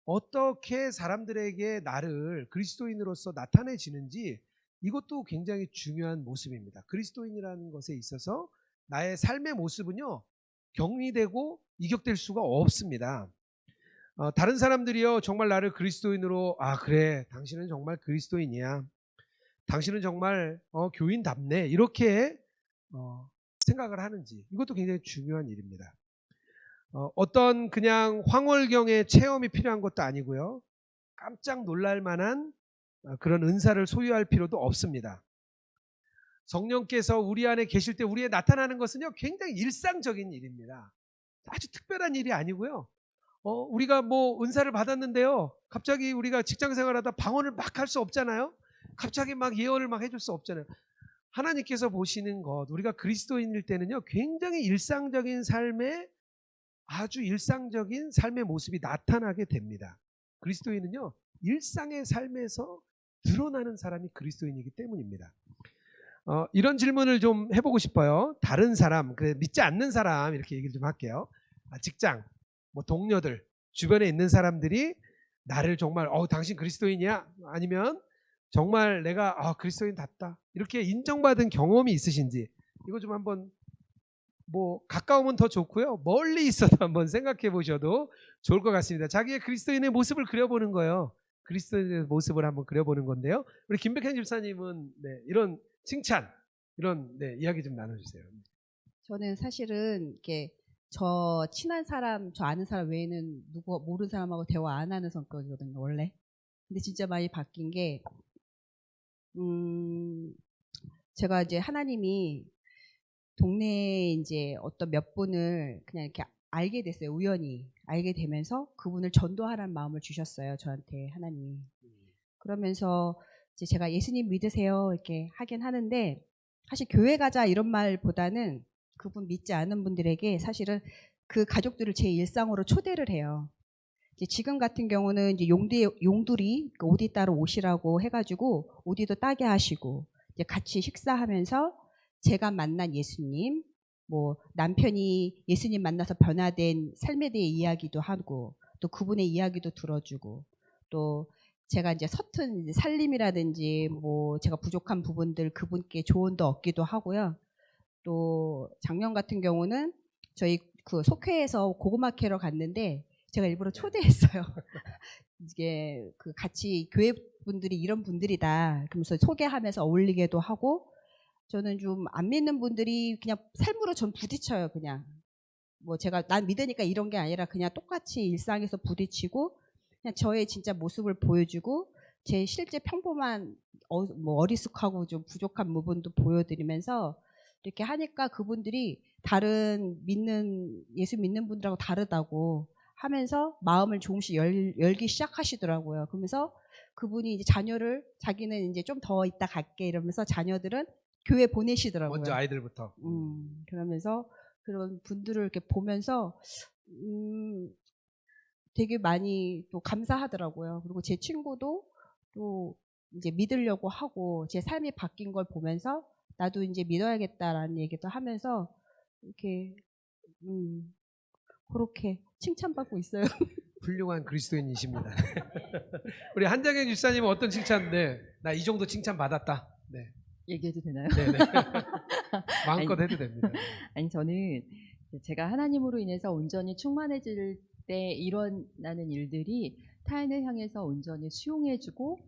어떻게 사람들에게 나를 그리스도인으로서 나타내지는지, 이것도 굉장히 중요한 모습입니다. 그리스도인이라는 것에 있어서 나의 삶의 모습은요, 격리되고 이격될 수가 없습니다. 다른 사람들이요, 정말 나를 그리스도인으로, 그래, 당신은 정말 그리스도인이야, 당신은 정말 교인답네, 이렇게 생각을 하는지, 이것도 굉장히 중요한 일입니다. 어떤 그냥 황홀경의 체험이 필요한 것도 아니고요, 깜짝 놀랄 만한 그런 은사를 소유할 필요도 없습니다. 성령께서 우리 안에 계실 때 우리에 나타나는 것은요, 굉장히 일상적인 일입니다. 아주 특별한 일이 아니고요. 우리가 뭐 은사를 받았는데요, 갑자기 우리가 직장 생활하다 방언을 막 할 수 없잖아요. 갑자기 막 예언을 막 해줄 수 없잖아요. 하나님께서 보시는 것, 우리가 그리스도인일 때는요, 굉장히 일상적인 삶에, 아주 일상적인 삶의 모습이 나타나게 됩니다. 그리스도인은요, 일상의 삶에서 드러나는 사람이 그리스도인이기 때문입니다. 이런 질문을 좀 해보고 싶어요. 다른 사람, 그래, 믿지 않는 사람, 이렇게 얘기를 좀 할게요. 직장, 뭐 동료들, 주변에 있는 사람들이 나를 정말 당신 그리스도인이야? 아니면 정말 내가 그리스도인답다, 이렇게 인정받은 경험이 있으신지, 이거 좀 한번, 뭐 가까우면 더 좋고요, 멀리 있어도 한번 생각해 보셔도 좋을 것 같습니다. 자기의 그리스도인의 모습을 그려보는 거예요. 그리스도인의 모습을 한번 그려보는 건데요. 우리 김백현 집사님은 이런 칭찬, 이런 이야기 좀 나눠주세요. 저는 사실은 이렇게 저 친한 사람, 저 아는 사람 외에는 누구 모르는 사람하고 대화 안 하는 성격이거든요, 원래. 근데 진짜 많이 바뀐 게 제가 이제 하나님이 동네에 이제 어떤 몇 분을 그냥 이렇게 알게 됐어요. 우연히 알게 되면서 그분을 전도하라는 마음을 주셨어요, 저한테 하나님이. 그러면서 이제 제가 예수님 믿으세요 이렇게 하긴 하는데, 사실 교회 가자 이런 말보다는 그분 믿지 않은 분들에게 사실은 그 가족들을 제 일상으로 초대를 해요. 이제 지금 같은 경우는 이제 용두리 오디 따러 오시라고 해가지고 오디도 따게 하시고, 이제 같이 식사하면서 제가 만난 예수님, 뭐 남편이 예수님 만나서 변화된 삶에 대해 이야기도 하고, 또 그분의 이야기도 들어주고, 또 제가 이제 서툰 이제 살림이라든지 뭐 제가 부족한 부분들 그분께 조언도 얻기도 하고요. 또 작년 같은 경우는 저희 그 속회에서 고구마 캐러 갔는데 제가 일부러 초대했어요. 이게 그 같이 교회 분들이 이런 분들이다, 그러면서 소개하면서 어울리게도 하고, 저는 좀 안 믿는 분들이 그냥 삶으로 전 부딪혀요. 그냥 뭐 제가 난 믿으니까 이런 게 아니라 그냥 똑같이 일상에서 부딪히고, 그냥 저의 진짜 모습을 보여주고, 제 실제 평범한 뭐 어리숙하고 좀 부족한 부분도 보여드리면서 이렇게 하니까 그분들이 다른 예수 믿는 분들하고 다르다고, 하면서 마음을 조금씩 열기 시작하시더라고요. 그러면서 그분이 이제 자녀를 자기는 이제 좀 더 있다 갈게 이러면서 자녀들은 교회 보내시더라고요. 먼저 아이들부터. 그러면서 그런 분들을 이렇게 보면서 되게 많이 또 감사하더라고요. 그리고 제 친구도 또 이제 믿으려고 하고 제 삶이 바뀐 걸 보면서 나도 이제 믿어야겠다라는 얘기도 하면서 이렇게 그렇게 칭찬받고 있어요. 훌륭한 그리스도인이십니다. 우리 한정현 집사님은 어떤 칭찬? 네, 나 이 정도 칭찬 받았다. 네, 얘기해도 되나요? 네네. 마음껏 해도 됩니다. 아니 저는 제가 하나님으로 인해서 온전히 충만해질 때 일어나는 일들이 타인을 향해서 온전히 수용해주고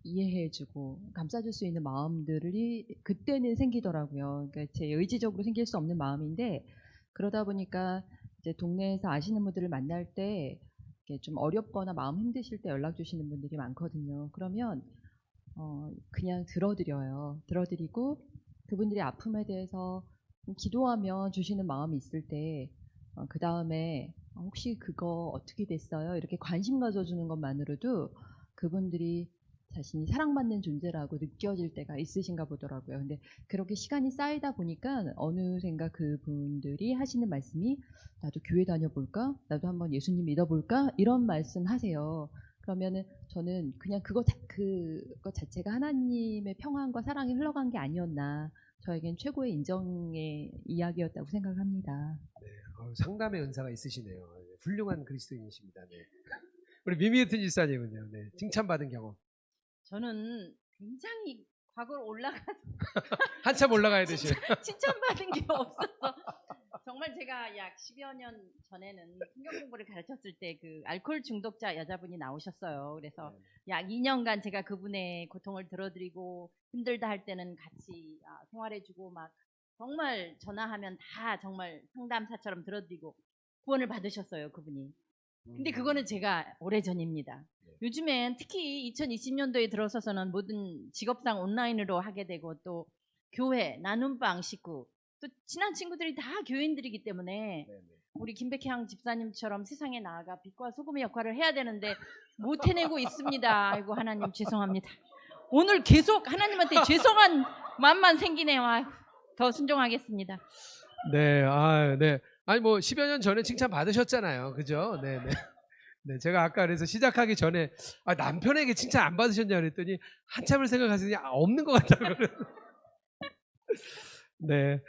이해해주고 감싸줄 수 있는 마음들이 그때는 생기더라고요. 그러니까 제 의지적으로 생길 수 없는 마음인데 그러다 보니까 이제 동네에서 아시는 분들을 만날 때 좀 어렵거나 마음 힘드실 때 연락 주시는 분들이 많거든요. 그러면 그냥 들어드려요. 들어드리고 그분들의 아픔에 대해서 기도하며 주시는 마음이 있을 때 그 다음에 혹시 그거 어떻게 됐어요? 이렇게 관심 가져주는 것만으로도 그분들이 자신이 사랑받는 존재라고 느껴질 때가 있으신가 보더라고요. 근데 그렇게 시간이 쌓이다 보니까 어느샌가 그분들이 하시는 말씀이 나도 교회 다녀볼까? 나도 한번 예수님 믿어볼까? 이런 말씀 하세요. 그러면은 저는 그냥 그거 자체가 하나님의 평안과 사랑이 흘러간 게 아니었나. 저에겐 최고의 인정의 이야기였다고 생각합니다. 네, 상담의 은사가 있으시네요. 네, 훌륭한 그리스도인이십니다. 네. 우리 미미애튼 집사님은요. 네, 칭찬받은 경험. 저는 굉장히 과거로 올라가서 한참 올라가야 되시요. 칭찬받은 게 없어서 정말 제가 약 10여 년 전에는 성경 공부를 가르쳤을 때 그 알코올 중독자 여자분이 나오셨어요. 그래서 약 2년간 제가 그분의 고통을 들어드리고 힘들다 할 때는 같이 생활해주고 막 정말 전화하면 다 정말 상담사처럼 들어드리고 구원을 받으셨어요, 그분이. 근데 그거는 제가 오래전입니다. 요즘엔 특히 2020년도에 들어서서는 모든 직업상 온라인으로 하게 되고 또 교회, 나눔방 식구, 또 친한 친구들이 다 교인들이기 때문에 우리 김백향 집사님처럼 세상에 나아가 빛과 소금의 역할을 해야 되는데 못 해내고 있습니다. 아이고 하나님 죄송합니다. 오늘 계속 하나님한테 죄송한 마음만 생기네요. 아이고, 더 순종하겠습니다. 네, 네. 아니 뭐 10여 년 전에 칭찬 받으셨잖아요, 그죠? 네, 네. 네, 제가 아까 그래서 시작하기 전에 남편에게 칭찬 안 받으셨냐 그랬더니 한참을 생각하시더니 없는 것 같다고. 네.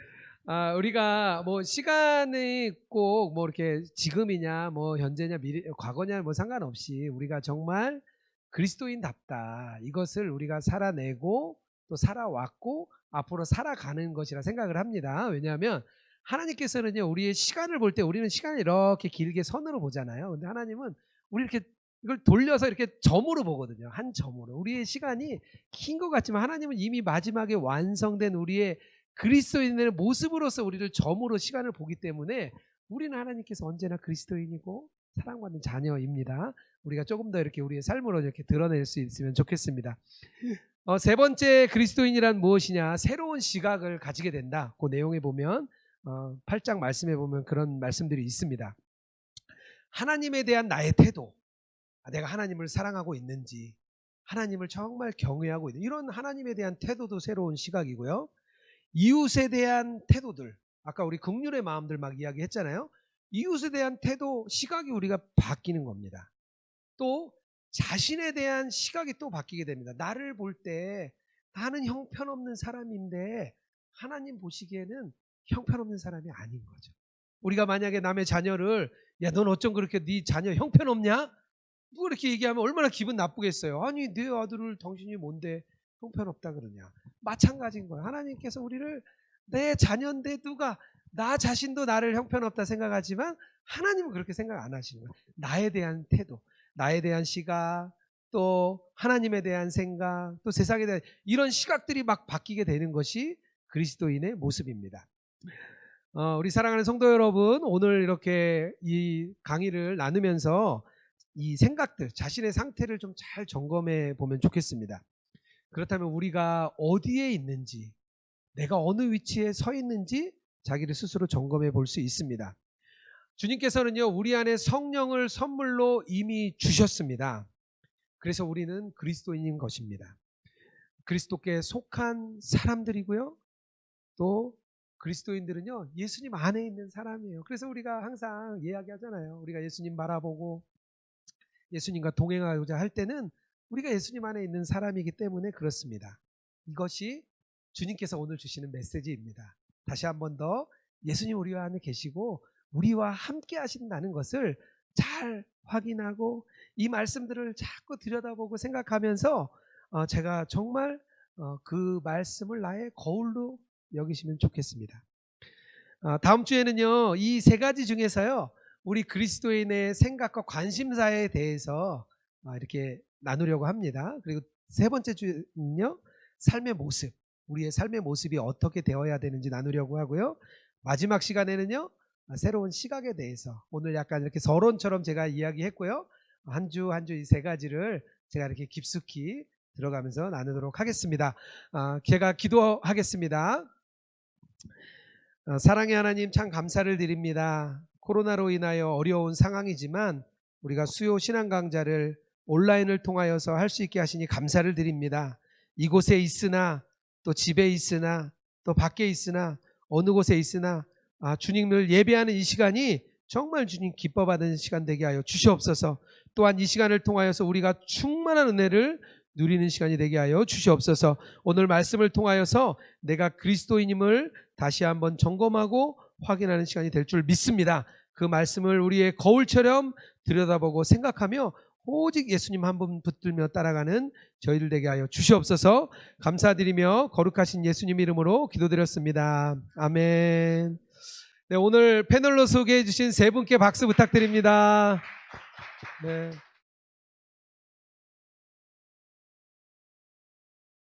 우리가 뭐 시간이 꼭 뭐 이렇게 지금이냐 뭐 현재냐 미래 과거냐 뭐 상관없이 우리가 정말 그리스도인답다 이것을 우리가 살아내고 또 살아왔고 앞으로 살아가는 것이라 생각을 합니다. 왜냐하면 하나님께서는요 우리의 시간을 볼 때 우리는 시간을 이렇게 길게 선으로 보잖아요. 근데 하나님은 우리 이렇게 이걸 돌려서 이렇게 점으로 보거든요. 한 점으로. 우리의 시간이 긴 것 같지만 하나님은 이미 마지막에 완성된 우리의 그리스도인의 모습으로서 우리를 점으로 시간을 보기 때문에 우리는 하나님께서 언제나 그리스도인이고 사랑받는 자녀입니다. 우리가 조금 더 이렇게 우리의 삶으로 이렇게 드러낼 수 있으면 좋겠습니다. 세 번째 그리스도인이란 무엇이냐? 새로운 시각을 가지게 된다. 그 내용에 보면 8장 말씀에 보면 그런 말씀들이 있습니다. 하나님에 대한 나의 태도, 내가 하나님을 사랑하고 있는지, 하나님을 정말 경외하고 있는 이런 하나님에 대한 태도도 새로운 시각이고요. 이웃에 대한 태도들, 아까 우리 긍휼의 마음들 막 이야기했잖아요. 이웃에 대한 태도, 시각이 우리가 바뀌는 겁니다. 또 자신에 대한 시각이 또 바뀌게 됩니다. 나를 볼 때 나는 형편없는 사람인데 하나님 보시기에는 형편없는 사람이 아닌 거죠. 우리가 만약에 남의 자녀를 야, 넌 어쩜 그렇게 네 자녀 형편없냐? 뭐 이렇게 얘기하면 얼마나 기분 나쁘겠어요. 아니 내 아들을 당신이 뭔데 형편없다 그러냐. 마찬가지인 거예요. 하나님께서 우리를 내 자녀인데 누가 나 자신도 나를 형편없다 생각하지만 하나님은 그렇게 생각 안 하시는 거예요. 나에 대한 태도, 나에 대한 시각, 또 하나님에 대한 생각, 또 세상에 대한 이런 시각들이 막 바뀌게 되는 것이 그리스도인의 모습입니다. 우리 사랑하는 성도 여러분, 오늘 이렇게 이 강의를 나누면서 이 생각들, 자신의 상태를 좀 잘 점검해 보면 좋겠습니다. 그렇다면 우리가 어디에 있는지, 내가 어느 위치에 서 있는지 자기를 스스로 점검해 볼 수 있습니다. 주님께서는요, 우리 안에 성령을 선물로 이미 주셨습니다. 그래서 우리는 그리스도인인 것입니다. 그리스도께 속한 사람들이고요. 또 그리스도인들은요, 예수님 안에 있는 사람이에요. 그래서 우리가 항상 이야기하잖아요. 우리가 예수님 바라보고 예수님과 동행하고자 할 때는 우리가 예수님 안에 있는 사람이기 때문에 그렇습니다. 이것이 주님께서 오늘 주시는 메시지입니다. 다시 한 번 더 예수님 우리와 안에 계시고 우리와 함께 하신다는 것을 잘 확인하고 이 말씀들을 자꾸 들여다보고 생각하면서 제가 정말 그 말씀을 나의 거울로 여기시면 좋겠습니다. 다음 주에는요, 이 세 가지 중에서요, 우리 그리스도인의 생각과 관심사에 대해서 이렇게 나누려고 합니다. 그리고 세 번째 주는요, 삶의 모습, 우리의 삶의 모습이 어떻게 되어야 되는지 나누려고 하고요. 마지막 시간에는요, 새로운 시각에 대해서 오늘 약간 이렇게 서론처럼 제가 이야기했고요. 한 주 한 주 이 세 가지를 제가 이렇게 깊숙이 들어가면서 나누도록 하겠습니다. 제가 기도하겠습니다. 사랑의 하나님, 참 감사를 드립니다. 코로나로 인하여 어려운 상황이지만 우리가 수요 신앙 강좌를 온라인을 통하여서 할 수 있게 하시니 감사를 드립니다. 이곳에 있으나 또 집에 있으나 또 밖에 있으나 어느 곳에 있으나 주님을 예배하는 이 시간이 정말 주님 기뻐받는 시간 되게 하여 주시옵소서. 또한 이 시간을 통하여서 우리가 충만한 은혜를 누리는 시간이 되게 하여 주시옵소서. 오늘 말씀을 통하여서 내가 그리스도인임을 다시 한번 점검하고 확인하는 시간이 될 줄 믿습니다. 그 말씀을 우리의 거울처럼 들여다보고 생각하며 오직 예수님 한 분 붙들며 따라가는 저희들 되게 하여 주시옵소서. 감사드리며 거룩하신 예수님 이름으로 기도드렸습니다. 아멘. 네, 오늘 패널로 소개해 주신 세 분께 박수 부탁드립니다. 네.